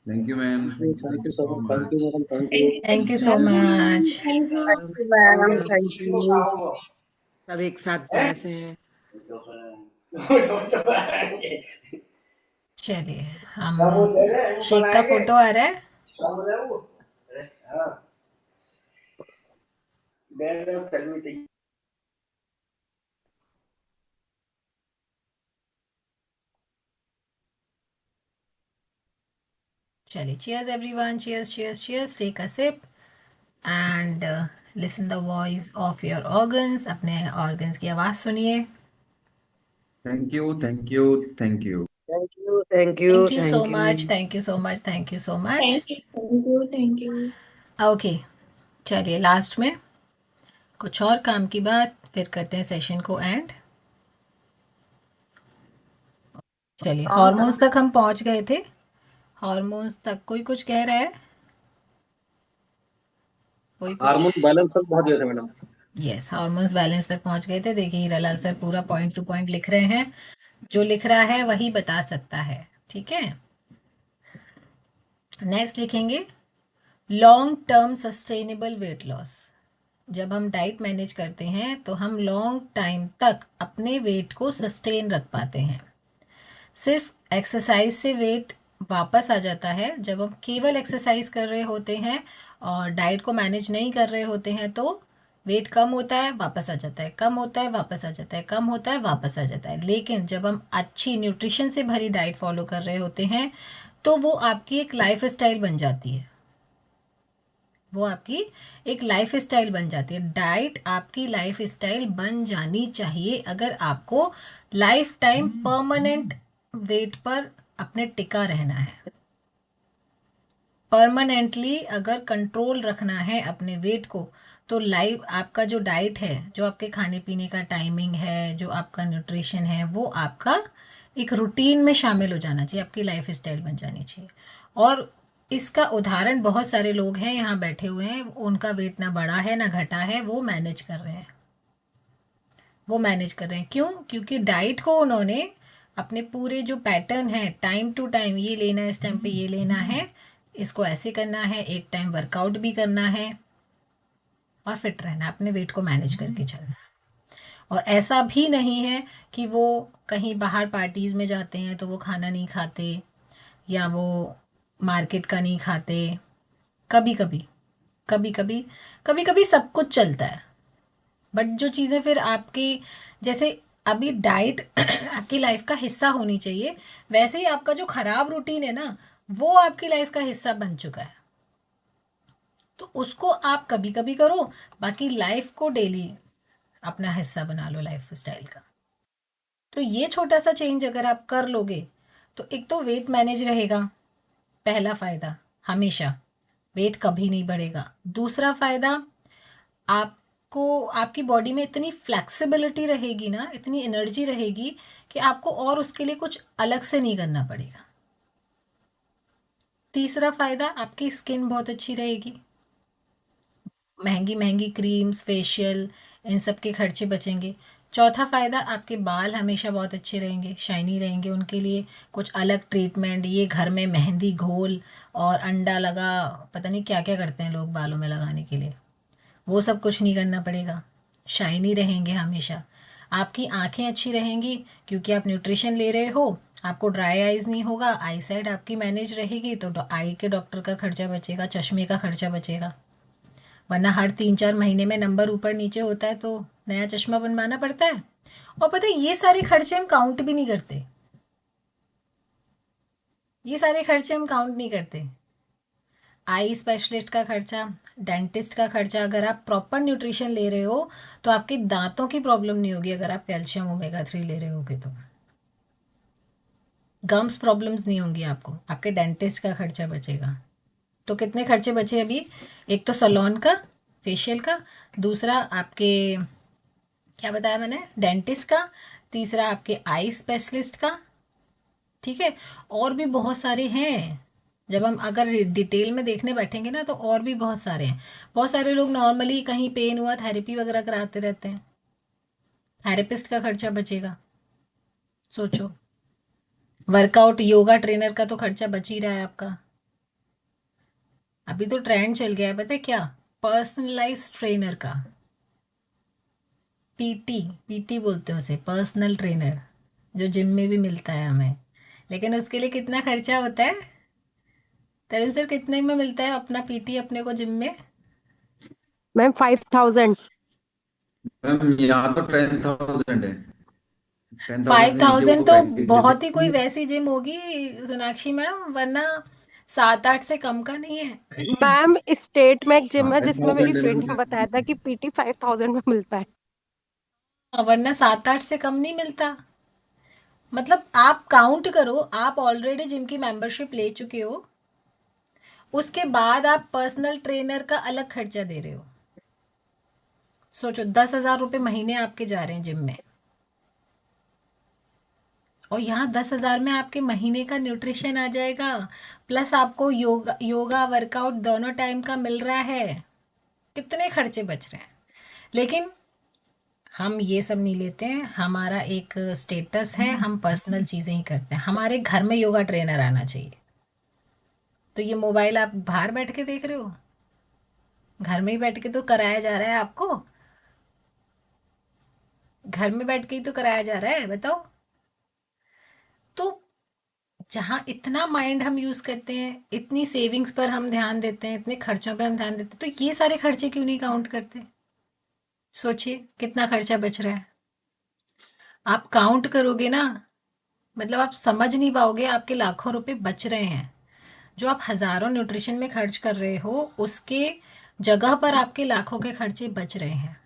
Thank you, ma'am. Thank you so Thank you, much. madam. Thank you. Thank you so much. Thank you ma'am, thank you. सब एक साथ जैसे हैं। चलिए, हम शेख का फोटो आ रहा है। चलिए, cheers everyone, cheers, cheers, cheers. Take a sip and listen the voice of your organs. अपने organs की आवाज़ सुनिए। Thank you, thank you, thank you. Thank you, thank you, Thank you so thank much, you. thank you so much, thank you so much. Thank you. Okay, चलिए लास्ट में कुछ और काम की बात, फिर करते हैं सेशन को एंड। चलिए, हॉर्मोन्स तक हम पहुंच गए थे। हॉर्मोन्स तक कोई कुछ कह रहा है? कोई हार्मोन कुछ? बैलेंस सब बहुत जैसे मैडम। यस, हॉर्मोन्स बैलेंस तक पहुंच गए थे। देखिए, हीरालाल सर पूरा पॉइंट टू पॉइंट लिख रहे हैं। जो लिख रहा है वही बता सकता है, ठीक है। नेक्स्ट लिखेंगे long term sustainable weight loss. जब हम डाइट मैनेज करते हैं तो हम लॉन्ग टाइम तक अपने वेट को सस्टेन रख पाते हैं। सिर्फ एक्सरसाइज से वेट वापस आ जाता है। जब हम केवल एक्सरसाइज कर रहे होते हैं और डाइट को मैनेज नहीं कर रहे होते हैं तो वेट कम होता है, वापस आ जाता है, कम होता है, वापस आ जाता है, कम होता है, वापस आ जाता है। लेकिन जब हम अच्छी न्यूट्रिशन से भरी डाइट फॉलो कर रहे होते हैं तो वो आपकी एक लाइफ स्टाइल बन जाती है। वो आपकी एक लाइफ स्टाइल बन जाती है। डाइट आपकी लाइफ स्टाइल बन जानी चाहिए अगर आपको लाइफ टाइम परमानेंट वेट पर अपने टिका रहना है, परमानेंटली अगर कंट्रोल रखना है अपने वेट को, तो लाइफ आपका जो डाइट है, जो आपके खाने पीने का टाइमिंग है, जो आपका न्यूट्रिशन है, वो आपका एक रूटीन में शामिल हो जाना चाहिए, आपकी लाइफ स्टाइल बन जानी चाहिए। और इसका उदाहरण बहुत सारे लोग हैं यहाँ बैठे हुए हैं, उनका वेट ना बढ़ा है ना घटा है, वो मैनेज कर रहे हैं। वो मैनेज कर रहे हैं क्यों? क्योंकि डाइट को उन्होंने अपने पूरे जो पैटर्न है, टाइम टू टाइम ये लेना है, इस टाइम पे ये लेना है, इसको ऐसे करना है, एक टाइम वर्कआउट भी करना है और फिट रहना है, अपने वेट को मैनेज करके चलना है। और ऐसा भी नहीं है कि वो कहीं बाहर पार्टीज में जाते हैं तो वो खाना नहीं खाते या वो मार्केट का नहीं खाते। कभी कभी कभी कभी कभी कभी सब कुछ चलता है, बट जो चीज़ें फिर आपकी, जैसे अभी डाइट आपकी लाइफ का हिस्सा होनी चाहिए, वैसे ही आपका जो खराब रूटीन है ना, वो आपकी लाइफ का हिस्सा बन चुका है। तो उसको आप कभी कभी करो, बाकी लाइफ को डेली अपना हिस्सा बना लो लाइफ स्टाइल का। तो ये छोटा सा चेंज अगर आप कर लोगे तो एक तो वेट मैनेज रहेगा, पहला फायदा, हमेशा वेट कभी नहीं बढ़ेगा। दूसरा फायदा, आपको आपकी बॉडी में इतनी फ्लेक्सिबिलिटी रहेगी ना, इतनी एनर्जी रहेगी कि आपको और उसके लिए कुछ अलग से नहीं करना पड़ेगा। तीसरा फायदा, आपकी स्किन बहुत अच्छी रहेगी, महंगी महंगी क्रीम्स, फेशियल, इन सब के खर्चे बचेंगे। चौथा फ़ायदा, आपके बाल हमेशा बहुत अच्छे रहेंगे, शाइनी रहेंगे। उनके लिए कुछ अलग ट्रीटमेंट, ये घर में मेहंदी घोल और अंडा लगा, पता नहीं क्या क्या करते हैं लोग बालों में लगाने के लिए, वो सब कुछ नहीं करना पड़ेगा। शाइनी रहेंगे हमेशा। आपकी आंखें अच्छी रहेंगी क्योंकि आप न्यूट्रिशन ले रहे हो, आपको ड्राई आइज़ नहीं होगा, आई साइड आपकी मैनेज रहेगी, तो आई के डॉक्टर का खर्चा बचेगा, चश्मे का खर्चा बचेगा। वरना हर 3-4 महीने में नंबर ऊपर नीचे होता है तो नया चश्मा बनवाना पड़ता है। और पता है ये सारे खर्चे हम काउंट भी नहीं करते, ये सारे खर्चे हम काउंट नहीं करते। आई स्पेशलिस्ट का खर्चा, डेंटिस्ट का खर्चा, अगर आप प्रॉपर न्यूट्रिशन ले रहे हो तो आपके दांतों की प्रॉब्लम नहीं होगी, अगर आप कैल्शियम ओमेगा 3 ले रहे होगे तो गम्स प्रॉब्लम्स नहीं होंगी आपको, आपके डेंटिस्ट का खर्चा बचेगा। तो कितने खर्चे बचे अभी? एक तो सलोन का, फेशियल का, दूसरा आपके क्या बताया मैंने, डेंटिस्ट का, तीसरा आपके आई स्पेशलिस्ट का, ठीक है। और भी बहुत सारे हैं, जब हम अगर डिटेल में देखने बैठेंगे ना तो और भी बहुत सारे हैं। बहुत सारे लोग नॉर्मली कहीं पेन हुआ थेरेपी वगैरह कराते रहते हैं, थेरेपिस्ट का खर्चा बचेगा। सोचो, वर्कआउट योगा ट्रेनर का तो खर्चा बच ही रहा है आपका। अभी तो ट्रेंड चल गया है, पता है क्या, पर्सनलाइज ट्रेनर का, पीटी, पीटी बोलते हैं उसे, पर्सनल ट्रेनर, जो जिम में भी मिलता है हमें। लेकिन उसके लिए कितना खर्चा होता है? तरुण सर, कितने में मिलता है अपना पीटी अपने को जिम में? मैम 5000। मैम यहाँ तो 10,000 है। 10,000 फाइव से नीचे थाउजेंड वो तो पैकेज देते बहुत ही कोई हैं। वैसी जिम होगी सोनाक्षी मैम, वरना 7-8 से कम का नहीं है। मैम स्टेट में एक हाँ जिम है फाइव जिसमें मेरी थाउजेंड है फ्रेंड ने मैम। बताया था कि पीटी 5000 में मिलता है। वरना 7-8 से कम नहीं मिलता। मतलब आप काउंट करो, आप ऑलरेडी जिम की मेंबरशिप ले चुके हो, उसके बाद आप पर्सनल ट्रेनर का अलग खर्चा दे रहे हो। सोचो, 10,000 रुपये महीने आपके जा रहे हैं जिम में, और यहाँ 10,000 में आपके महीने का न्यूट्रिशन आ जाएगा, प्लस आपको योगा योगा वर्कआउट दोनों टाइम का मिल रहा है। कितने खर्चे बच रहे हैं। लेकिन हम ये सब नहीं लेते हैं, हमारा एक स्टेटस है, हम पर्सनल चीज़ें ही करते हैं। हमारे घर में योगा ट्रेनर आना चाहिए। तो ये मोबाइल आप बाहर बैठ के देख रहे हो, घर में ही बैठ के तो कराया जा रहा है आपको, घर में बैठ के ही तो कराया जा रहा है, बताओ। तो जहाँ इतना माइंड हम यूज करते हैं, इतनी सेविंग्स पर हम ध्यान देते हैं, इतने खर्चों पे हम ध्यान देते हैं, तो ये सारे खर्चे क्यों नहीं काउंट करते? सोचिए कितना खर्चा बच रहा है। आप काउंट करोगे ना, मतलब आप समझ नहीं पाओगे आपके लाखों रुपए बच रहे हैं। जो आप हजारों न्यूट्रिशन में खर्च कर रहे हो, उसके जगह पर आपके लाखों के खर्चे बच रहे हैं।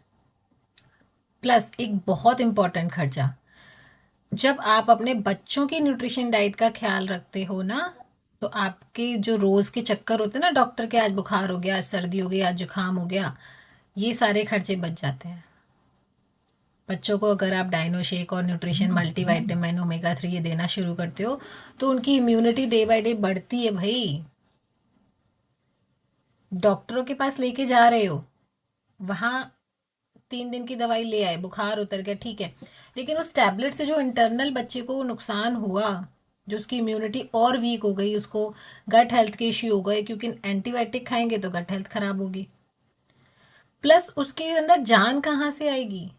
प्लस एक बहुत इंपॉर्टेंट खर्चा, जब आप अपने बच्चों की न्यूट्रिशन डाइट का ख्याल रखते हो ना, तो आपके जो रोज के चक्कर होते हैं ना, डॉक्टर के आज बुखार हो गया, आज सर्दी हो गई, आज जुकाम हो गया, ये सारे खर्चे बच जाते हैं। बच्चों को अगर आप डाइनो शेक और न्यूट्रिशन मल्टीविटामिन ओमेगा 3 ये देना शुरू करते हो, तो उनकी इम्यूनिटी डे बाय डे बढ़ती है भाई। डॉक्टरों के पास लेके जा रहे हो, वहां 3 दिन की दवाई ले आए, बुखार उतर गया, ठीक है, लेकिन उस टैबलेट से जो इंटरनल बच्चे को नुकसान हुआ, जो उसकी इम्यूनिटी और वीक हो गई, उसको गट हेल्थ के इश्यू हो गए, क्योंकि एंटीबायोटिक खाएंगे तो गट हेल्थ खराब होगी, प्लस उसके अंदर जान कहाँ से आएगी।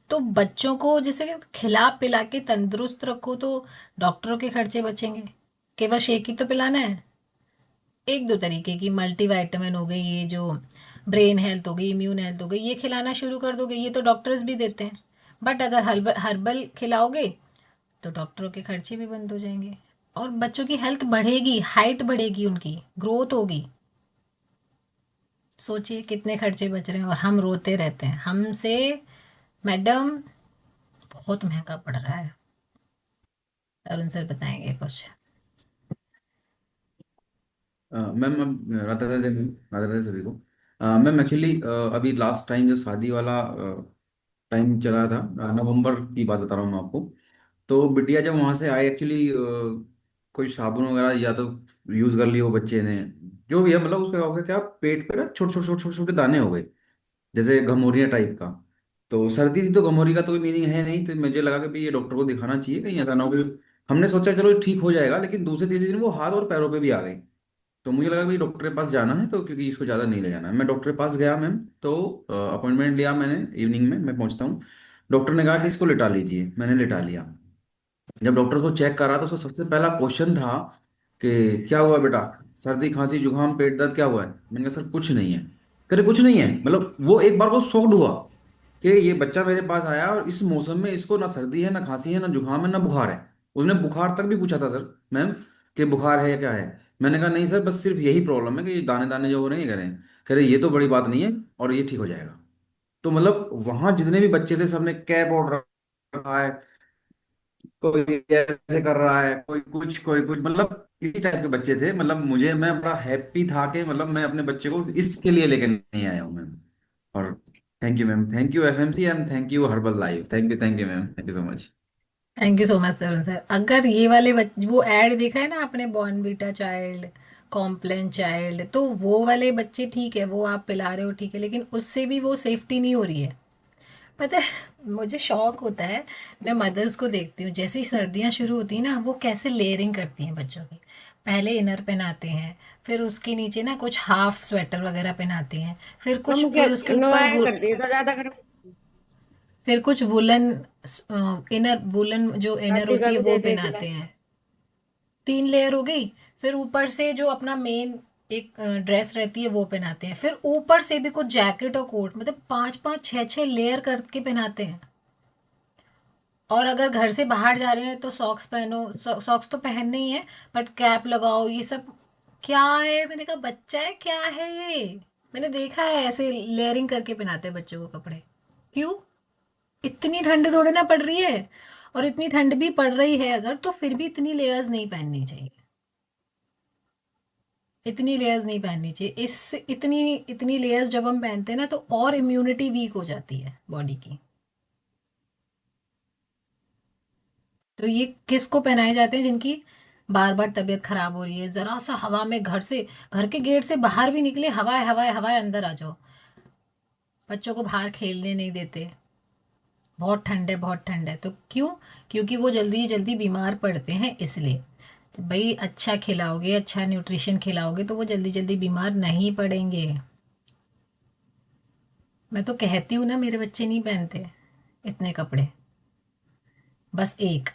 तो बच्चों को जैसे खिला पिला के तंदुरुस्त रखो, तो डॉक्टरों के खर्चे बचेंगे। केवल शेक ही तो पिलाना है, एक दो तरीके की मल्टीविटामिन हो गई, ये जो ब्रेन हेल्थ हो गई, इम्यून हेल्थ हो गई, ये खिलाना शुरू कर दोगे, ये तो डॉक्टर्स भी देते हैं। बट अगर हर्बल खिलाओगे तो डॉक्टरों के खर्चे भी बंद हो जाएंगे, और बच्चों की हेल्थ बढ़ेगी, हाइट बढ़ेगी, उनकी ग्रोथ होगी। सोचिए कितने खर्चे बच रहे हैं, और हम रोते रहते हैं हमसे, मैडम बहुत महंगा पड़ रहा है। अरुण सर बताएंगे कुछ। मैम राधा राधे मैम, राधा राधे सभी को। मैम एक्चुअली अभी लास्ट टाइम जो शादी वाला टाइम चला था, नवंबर की बात बता रहा हूँ मैं आपको। तो बिटिया जब वहां से आई एक्चुअली, कोई साबुन वगैरह या तो यूज कर लिया हो बच्चे ने, जो भी है, मतलब उसका क्या हो गया, क्या पेट पे ना छोटे छोटे छोटे छोटे छोटे दाने हो गए, जैसे घमौरिया टाइप का। तो सर्दी थी तो घमौरी का तो कोई मीनिंग है नहीं, तो मुझे लगा कि भाई ये डॉक्टर को दिखाना चाहिए, कहीं ऐसा ना हो कि, हमने सोचा चलो ठीक हो जाएगा, लेकिन दूसरे तीसरे दिन वो हाथ और पैरों पे भी आ गई। तो मुझे लगा भाई डॉक्टर के पास जाना है, तो क्योंकि इसको ज़्यादा नहीं ले जाना है, मैं डॉक्टर के पास गया मैम। तो अपॉइंटमेंट लिया मैंने, इवनिंग में मैं पहुंचता हूँ। डॉक्टर ने कहा कि इसको लिटा लीजिए, मैंने लिटा लिया। जब डॉक्टर उसको चेक करा तो उसका सबसे पहला क्वेश्चन था कि क्या हुआ बेटा, सर्दी खांसी जुकाम पेट दर्द क्या हुआ है। मैंने कहा सर कुछ नहीं है। कह रहे कुछ नहीं है, मतलब वो एक बार को शॉक्ड हुआ कि ये बच्चा मेरे पास आया और इस मौसम में इसको ना सर्दी है, ना खांसी है, ना जुकाम है, ना बुखार है। उसने बुखार तक भी पूछा था सर मैम, कि बुखार है या क्या है। मैंने कहा नहीं सर, बस सिर्फ यही प्रॉब्लम है कि ये दाने दाने जो हो रहे हैं, ये कह रहे हैं। कह रहे ये तो बड़ी बात नहीं है और ये ठीक हो जाएगा। तो मतलब वहां जितने भी बच्चे थे सबने कैप ओढ़ रखा है, कोई ऐसे कर रहा है, कोई कुछ कोई कुछ, मतलब इसी टाइप के बच्चे थे। मतलब मुझे, मैं बड़ा हैप्पी था कि मतलब मैं अपने बच्चे को इसके लिए लेकर नहीं आया हूँ मैम। और thank you ma'am, thank you FMC and thank you herbal life, thank you ma'am, thank you so much. Thank you so much Tarun sir. अगर ये वाले वो एड देखा है ना आपने, बॉर्नवीटा चाइल्ड, कॉम्प्लेन चाइल्ड, तो वो वाले बच्चे ठीक है, वो आप पिला रहे हो ठीक है, लेकिन उससे भी वो सेफ्टी नहीं हो रही है। पता है मुझे शौक होता है, मैं मदर्स को देखती हूँ, जैसे ही सर्दियाँ शुरू होती हैं ना, वो कैसे लेयरिंग करती हैं बच्चों की। पहले इनर पहनाते हैं, फिर उसके नीचे ना कुछ हाफ स्वेटर वगैरह पहनाते हैं, फिर उसके ऊपर कर दिया था ज्यादा कर। फिर कुछ वुलन, इनर वुलन जो इनर राधिका होती है भी वो दे दे पहनाते गिलास। हैं। 3 लेयर हो गई। फिर ऊपर से जो अपना मेन एक ड्रेस रहती है वो पहनाते हैं, फिर ऊपर से भी कुछ जैकेट और कोट, मतलब 5 5 6 6 लेयर करके पहनाते हैं। और अगर घर से बाहर जा रहे हैं तो सॉक्स पहनो, सॉक्स तो पहनने ही है, बट कैप लगाओ, ये सब क्या है। मैंने कहा बच्चा है क्या है ये। मैंने देखा है ऐसे लेयरिंग करके पहनाते हैं बच्चों को कपड़े। क्यों? इतनी ठंड थोड़ी ना पड़ रही है, और इतनी ठंड भी पड़ रही है अगर, तो फिर भी इतनी लेयर्स नहीं पहननी चाहिए, इतनी लेयर्स नहीं पहननी चाहिए। इस इतनी इतनी लेयर्स जब हम पहनते हैं ना, तो और इम्यूनिटी वीक हो जाती है बॉडी की। तो ये किसको पहनाए जाते हैं? जिनकी बार बार तबीयत खराब हो रही है, जरा सा हवा में घर के गेट से बाहर भी निकले, हवाएं हवाएं हवाएं अंदर आ जाओ। बच्चों को बाहर खेलने नहीं देते, बहुत ठंड है बहुत ठंड है, तो क्यों? क्योंकि वो जल्दी जल्दी बीमार पड़ते हैं, इसलिए। तो भाई अच्छा खिलाओगे, अच्छा न्यूट्रिशन खिलाओगे, तो वो जल्दी जल्दी बीमार नहीं पड़ेंगे। मैं तो कहती हूँ ना, मेरे बच्चे नहीं पहनते इतने कपड़े। बस एक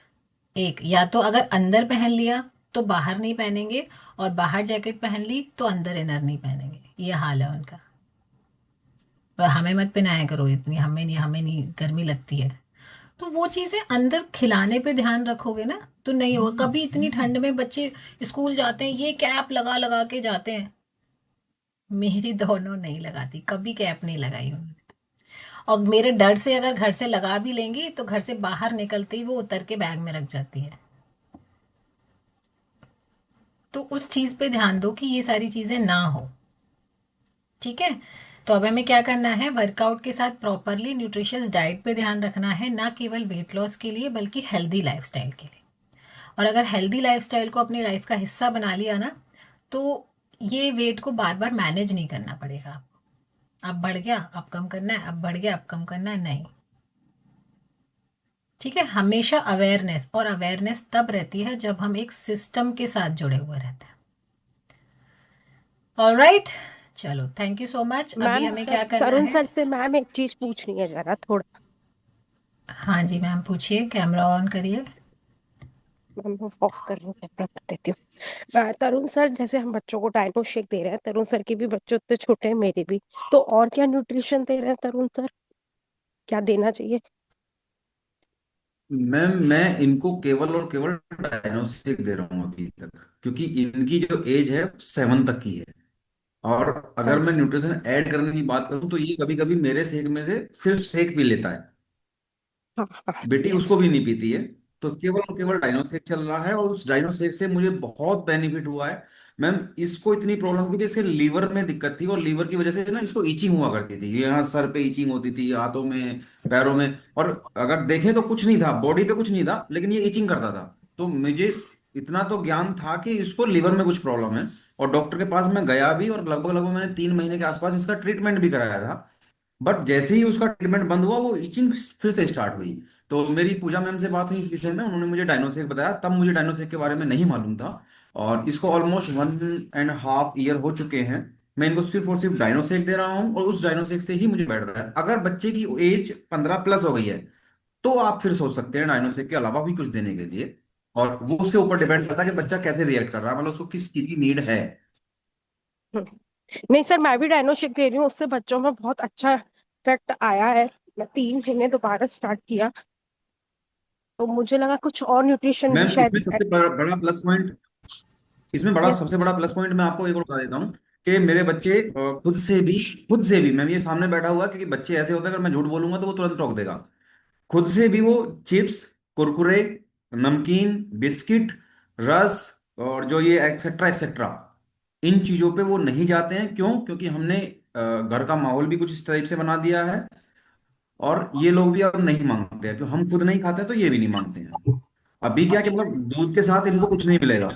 एक या तो अगर अंदर पहन लिया तो बाहर नहीं पहनेंगे, और बाहर जैकेट पहन ली तो अंदर इनर नहीं पहनेंगे, ये हाल है उनका। पर हमें मत पहनाया करो इतनी, हमें नहीं गर्मी लगती है। तो वो चीज़ें अंदर खिलाने पे ध्यान रखोगे ना, तो नहीं होगा कभी। इतनी ठंड में बच्चे स्कूल जाते हैं, ये कैप लगा लगा के जाते हैं, मेरी दोनों नहीं लगाती, कभी कैप नहीं लगाई उन्होंने। और मेरे डर से अगर घर से लगा भी लेंगी तो घर से बाहर निकलते ही वो उतर के बैग में रख जाती है। तो उस चीज़ पे ध्यान दो कि ये सारी चीज़ें ना हो। ठीक है। तो अब हमें क्या करना है, वर्कआउट के साथ प्रॉपरली न्यूट्रिशियस डाइट पे ध्यान रखना है, ना केवल वेट लॉस के लिए बल्कि हेल्दी लाइफस्टाइल के लिए। और अगर हेल्दी लाइफस्टाइल को अपनी लाइफ का हिस्सा बना लिया ना, तो ये वेट को बार बार मैनेज नहीं करना पड़ेगा। अब बढ़ गया अब कम करना है, अब बढ़ गया अब कम करना है, नहीं। ठीक है। हमेशा अवेयरनेस, और अवेयरनेस तब रहती है जब हम एक सिस्टम के साथ जुड़े हुए रहते हैं। ऑलराइट, चलो थैंक यू सो मच। अभी मैम हमें क्या करना तरुण है? सर से मैम एक चीज पूछनी है जरा थोड़ा। हाँ जी मैम, पूछिए, कैमरा ऑन करिए। मैम मैं ऑफ कर रही हूँ, कैमरा कर देती हूँ। तरुण सर, जैसे हम बच्चों को डाइनो शेक दे रहे हैं, तरुण सर के भी बच्चे उतने छोटे हैं, मेरे भी, तो और क्या न्यूट्रिशन दे रहे हैं तरुण सर, क्या देना चाहिए? मैम मैं इनको केवल और केवल डायनोस्टिक दे रहा हूँ अभी तक, क्योंकि इनकी जो एज है 7 तक की है। और अगर मैं अच्छा। न्यूट्रिशन ऐड करने की बात करूँ तो ये कभी कभी मेरे शेक में से सिर्फ शेक पी लेता है। हाँ हाँ। बेटी यस। उसको भी नहीं पीती है। तो केवल और केवल डाइनोसेक चल रहा है, और उस डाइनोसेक से मुझे बहुत बेनिफिट हुआ है। मैम इसको इतनी प्रॉब्लम थी कि इसके लीवर में दिक्कत थी, और लीवर की वजह से ना इसको ईचिंग हुआ करती थी, यहाँ सर पे ईचिंग होती थी, हाथों में, पैरों में। और अगर देखें तो कुछ नहीं था, बॉडी पे कुछ नहीं था, लेकिन ये ईचिंग करता था। तो मुझे इतना तो ज्ञान था कि इसको लीवर में कुछ प्रॉब्लम है। और डॉक्टर के पास मैं गया भी, और लगभग लगभग मैंने 3 महीने के आसपास इसका ट्रीटमेंट भी कराया था। बट जैसे ही उसका ट्रीटमेंट बंद हुआ, वो इचिंग फिर से स्टार्ट हुई। तो मेरी पूजा मैम से बात हुई इस विषय में, उन्होंने मुझे डायनोसेक बताया, तब मुझे डायनोसेक के बारे में नहीं मालूम था। और इसको ऑलमोस्ट 1.5 ईयर हो चुके हैं। मैं इनको सिर्फ और सिर्फ डायनोसेक दे रहा हूँ, और उस डायनोसेक से ही मुझे बैठ रहा है। अगर बच्चे की एज 15+ हो गई है, तो आप फिर सोच सकते हैं डायनोसेक के अलावा भी कुछ देने के लिए। और वो उसके ऊपर डिपेंड करता है कि बच्चा कैसे रिएक्ट कर रहा है, मतलब उसको किस चीज की नीड है। हम्म। नहीं सर, मैं भी डाइनो शेक दे रही हूँ, उससे बच्चों में बहुत अच्छा इफेक्ट आया है। मैं 3 महीने दोबारा स्टार्ट किया, तो मुझे लगा कुछ और न्यूट्रिशन भी मैम शायद। इसमें सबसे बड़ा प्लस पॉइंट, इसमें बड़ा यस। सबसे बड़ा प्लस पॉइंट मैं आपको एक और बता देता हूँ, कि मेरे बच्चे खुद से भी मैम ये सामने बैठा हुआ है, क्योंकि बच्चे ऐसे होते हैं, अगर मैं झूठ बोलूंगा तो वो तुरंत टोक देगा। खुद से भी वो चिप्स, कुरकुरे, नमकीन, बिस्किट, रस, और जो ये एक्सेट्रा एक्सेट्रा, इन चीजों पे वो नहीं जाते हैं। क्यों? क्योंकि हमने घर का माहौल भी कुछ इस टाइप से बना दिया है। और ये लोग भी अब नहीं मांगते हैं, क्यों? हम खुद नहीं खाते तो ये भी नहीं मांगते हैं। अभी क्या कि मतलब दूध के साथ इनको कुछ नहीं मिलेगा।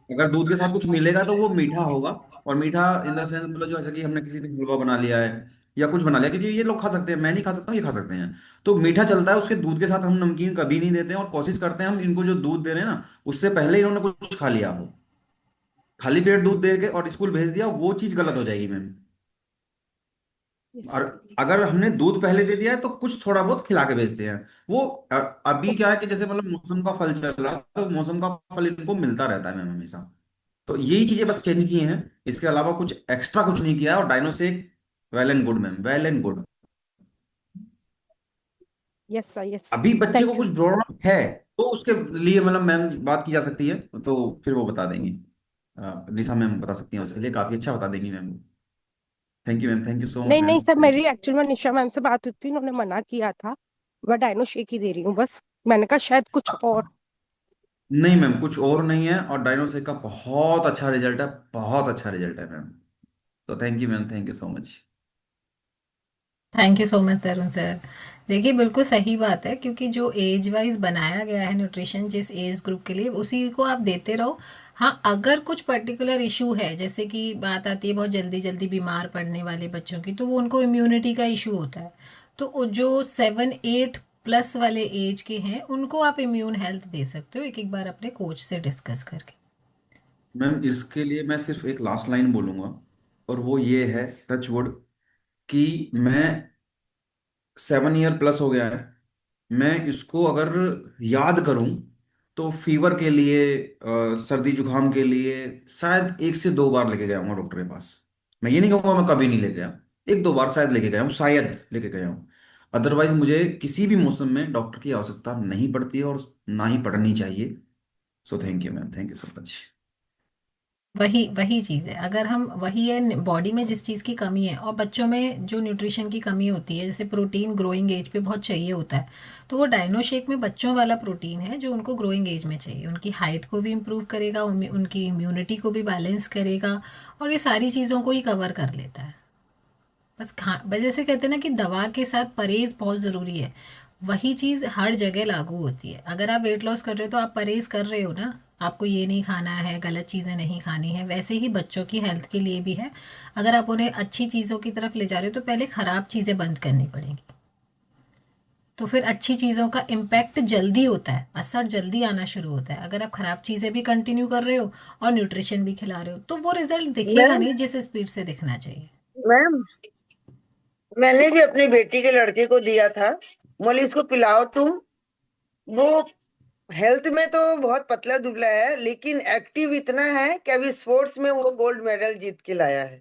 अगर दूध के साथ कुछ मिलेगा तो वो मीठा होगा। और मीठा इन द सेंस, मतलब जो ऐसा कि हमने किसी दिन हलवा बना लिया है या कुछ बना लिया, क्योंकि ये लोग खा सकते हैं, मैं नहीं खा सकता हूँ, ये खा सकते हैं। तो मीठा चलता है, उसके दूध के साथ हम नमकीन कभी नहीं देते हैं, और कोशिश करते हैं हम इनको जो दूध दे रहे हैं ना, उससे पहले ही इन्होंने कुछ खा लिया हो। खाली पेट दूध दे के और स्कूल भेज दिया, वो चीज गलत हो जाएगी मैम। यस। और अगर हमने दूध पहले दे दिया है तो कुछ थोड़ा बहुत खिला के भेजते हैं। वो अभी क्या है कि जैसे मतलब मौसम का फल चल रहा है, तो मौसम का फल इनको मिलता रहता है मैम हमेशा। तो यही चीजें बस चेंज की हैं, इसके अलावा कुछ एक्स्ट्रा कुछ नहीं किया है। और डायनो से well and good ma'am, well and good. Yes sir. Yes. अभी बच्चे को थैंक यू। कुछ प्रॉब्लम है तो उसके लिए मतलब मैम बात की जा सकती है, तो फिर वो बता देंगी। निशा मैम बता सकती हैं, उसके लिए काफी अच्छा बता देंगी ma'am. Thank you ma'am, thank you so much नहीं मैम, नहीं सर, थैंक मेरी एक्चुअल में निशा मैम से बात हुई थी, उन्होंने मना किया था। मैं डाइनो शेक ही दे रही हूँ बस। मैंने कहा शायद कुछ और। यू। नहीं मैम, कुछ और नहीं है, और डायनोसेक का बहुत अच्छा रिजल्ट है, बहुत अच्छा रिजल्ट है मैम। तो thank you ma'am, thank you so much. Thank you so much Tarun sir. देखिए बिल्कुल सही बात है, क्योंकि जो एज वाइज बनाया गया है न्यूट्रिशन जिस एज ग्रुप के लिए, उसी को आप देते रहो। हाँ, अगर कुछ पर्टिकुलर इशू है, जैसे कि बात आती है बहुत जल्दी जल्दी बीमार पड़ने वाले बच्चों की, तो वो उनको इम्यूनिटी का इशू होता है। तो जो 7-8 प्लस वाले एज के हैं उनको आप इम्यून हेल्थ दे सकते हो, एक एक बार अपने कोच से डिस्कस करके। मैम इसके लिए मैं सिर्फ एक लास्ट लाइन बोलूंगा, और वो ये है, टच वुड, कि मैं 7 ईयर प्लस हो गया है, मैं इसको अगर याद करूं तो फीवर के लिए, सर्दी जुकाम के लिए शायद 1 से 2 बार लेके गया हूँ डॉक्टर के पास। मैं ये नहीं कहूँगा मैं कभी नहीं लेके गया, 1-2 बार शायद लेके गया हूँ, शायद लेके गया हूँ। अदरवाइज मुझे किसी भी मौसम में डॉक्टर की आवश्यकता नहीं पड़ती है, और ना ही पड़नी चाहिए। So thank you ma'am, thank you so much. वही वही चीज़ है। अगर हम वही है, बॉडी में जिस चीज़ की कमी है, और बच्चों में जो न्यूट्रिशन की कमी होती है, जैसे प्रोटीन ग्रोइंग एज पे बहुत चाहिए होता है, तो वो डाइनो शेक में बच्चों वाला प्रोटीन है जो उनको ग्रोइंग एज में चाहिए। उनकी हाइट को भी इम्प्रूव करेगा, उनकी इम्यूनिटी को भी बैलेंस करेगा, और ये सारी चीज़ों को ही कवर कर लेता है। बस खा वजह से कहते हैं ना कि दवा के साथ परहेज बहुत ज़रूरी है। वही चीज़ हर जगह लागू होती है। अगर आप वेट लॉस कर रहे हो तो आप परहेज कर रहे हो ना, आपको ये नहीं खाना है, गलत चीज़ें नहीं खानी है। वैसे ही बच्चों की हेल्थ के लिए भी है। अगर आप उन्हें अच्छी चीज़ों की तरफ ले जा रहे हो तो पहले ख़राब चीज़ें बंद करनी पड़ेंगी, तो फिर अच्छी चीज़ों का इम्पैक्ट जल्दी होता है, असर जल्दी आना शुरू होता है। अगर आप ख़राब चीज़ें भी कंटिन्यू कर रहे हो और न्यूट्रिशन भी खिला रहे हो, तो वो रिजल्ट दिखेगा मैम नहीं जिस स्पीड से दिखना चाहिए। मैम मैंने भी अपनी बेटी के लड़के को दिया था, बोले इसको पिलाओ तुम। वो हेल्थ में तो बहुत पतला दुबला है, लेकिन एक्टिव इतना है कि अभी स्पोर्ट्स में वो गोल्ड मेडल जीत के लाया है।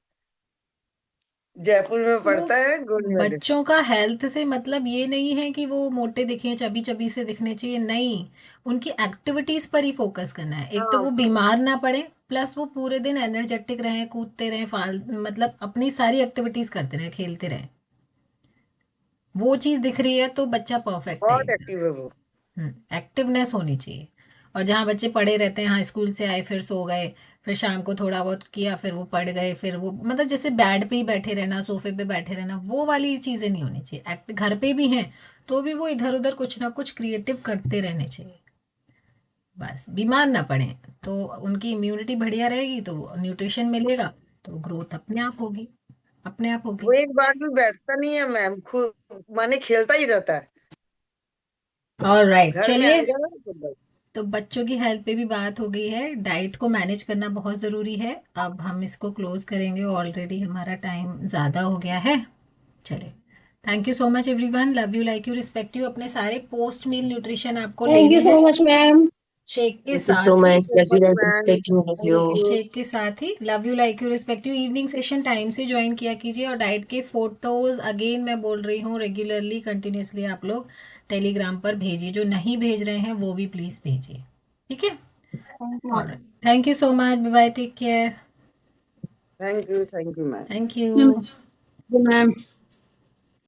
जयपुर में तो पढ़ता है, गोल्ड मेडल। बच्चों का हेल्थ से मतलब ये नहीं है कि वो मोटे दिखे, चबी चबी से दिखने चाहिए, नहीं। उनकी एक्टिविटीज पर ही फोकस करना है। एक तो हाँ, वो बीमार ना पड़े, प्लस वो पूरे दिन एनर्जेटिक रहें, कूदते रहें, मतलब अपनी सारी एक्टिविटीज करते रहें, खेलते रहें। वो चीज दिख रही है तो बच्चा परफेक्ट है बहुत एकदम। एक्टिव है वो। एक्टिवनेस होनी चाहिए। और जहाँ बच्चे पड़े रहते हैं, हाँ स्कूल से आए फिर सो गए, फिर शाम को थोड़ा बहुत किया, फिर वो पड़ गए, फिर वो मतलब जैसे बेड पे ही बैठे रहना, सोफे पे बैठे रहना, वो वाली चीज़ें नहीं होनी चाहिए। एक्ट घर पे भी हैं तो भी वो इधर उधर कुछ ना कुछ क्रिएटिव करते रहने चाहिए। बस बीमार ना पड़े, तो उनकी इम्यूनिटी बढ़िया रहेगी, तो न्यूट्रिशन मिलेगा, तो ग्रोथ अपने आप होगी, अपने आप वो होगी। एक बार भी बैठता नहीं है मैम, खुद माने खेलता ही रहता है। और राइट, घर में चलिए। आएगा ना तो बस। तो बच्चों की हेल्थ पे भी बात हो गई है, डाइट को मैनेज करना बहुत ज़रूरी है। अब हम इसको क्लोज करेंगे, ऑलरेडी हमारा टाइम ज़्यादा हो गया है। चलिए, thank you so much everyone, love you, like you, respect you. अपने सारे पोस्ट मील न्यूट्रिशन आपको Thank लेने you हैं, so much, ma'am. शेक के थैंक यू सो साथ ही। Much, ma'am, thank you. Shake के साथ ही love you, like you, respect you evening session time से ज्वाइन किया कीजिए। और डाइट के फोटोज अगेन मैं बोल रही हूँ, रेगुलरली कंटिन्यूसली आप लोग टेलीग्राम पर भेजिए। जो नहीं भेज रहे हैं वो भी प्लीज़ भेजिए, ठीक है। Thank you. Alright, thank you so much, bye bye, take care, thank you ma'am. Thank you. Ma'am.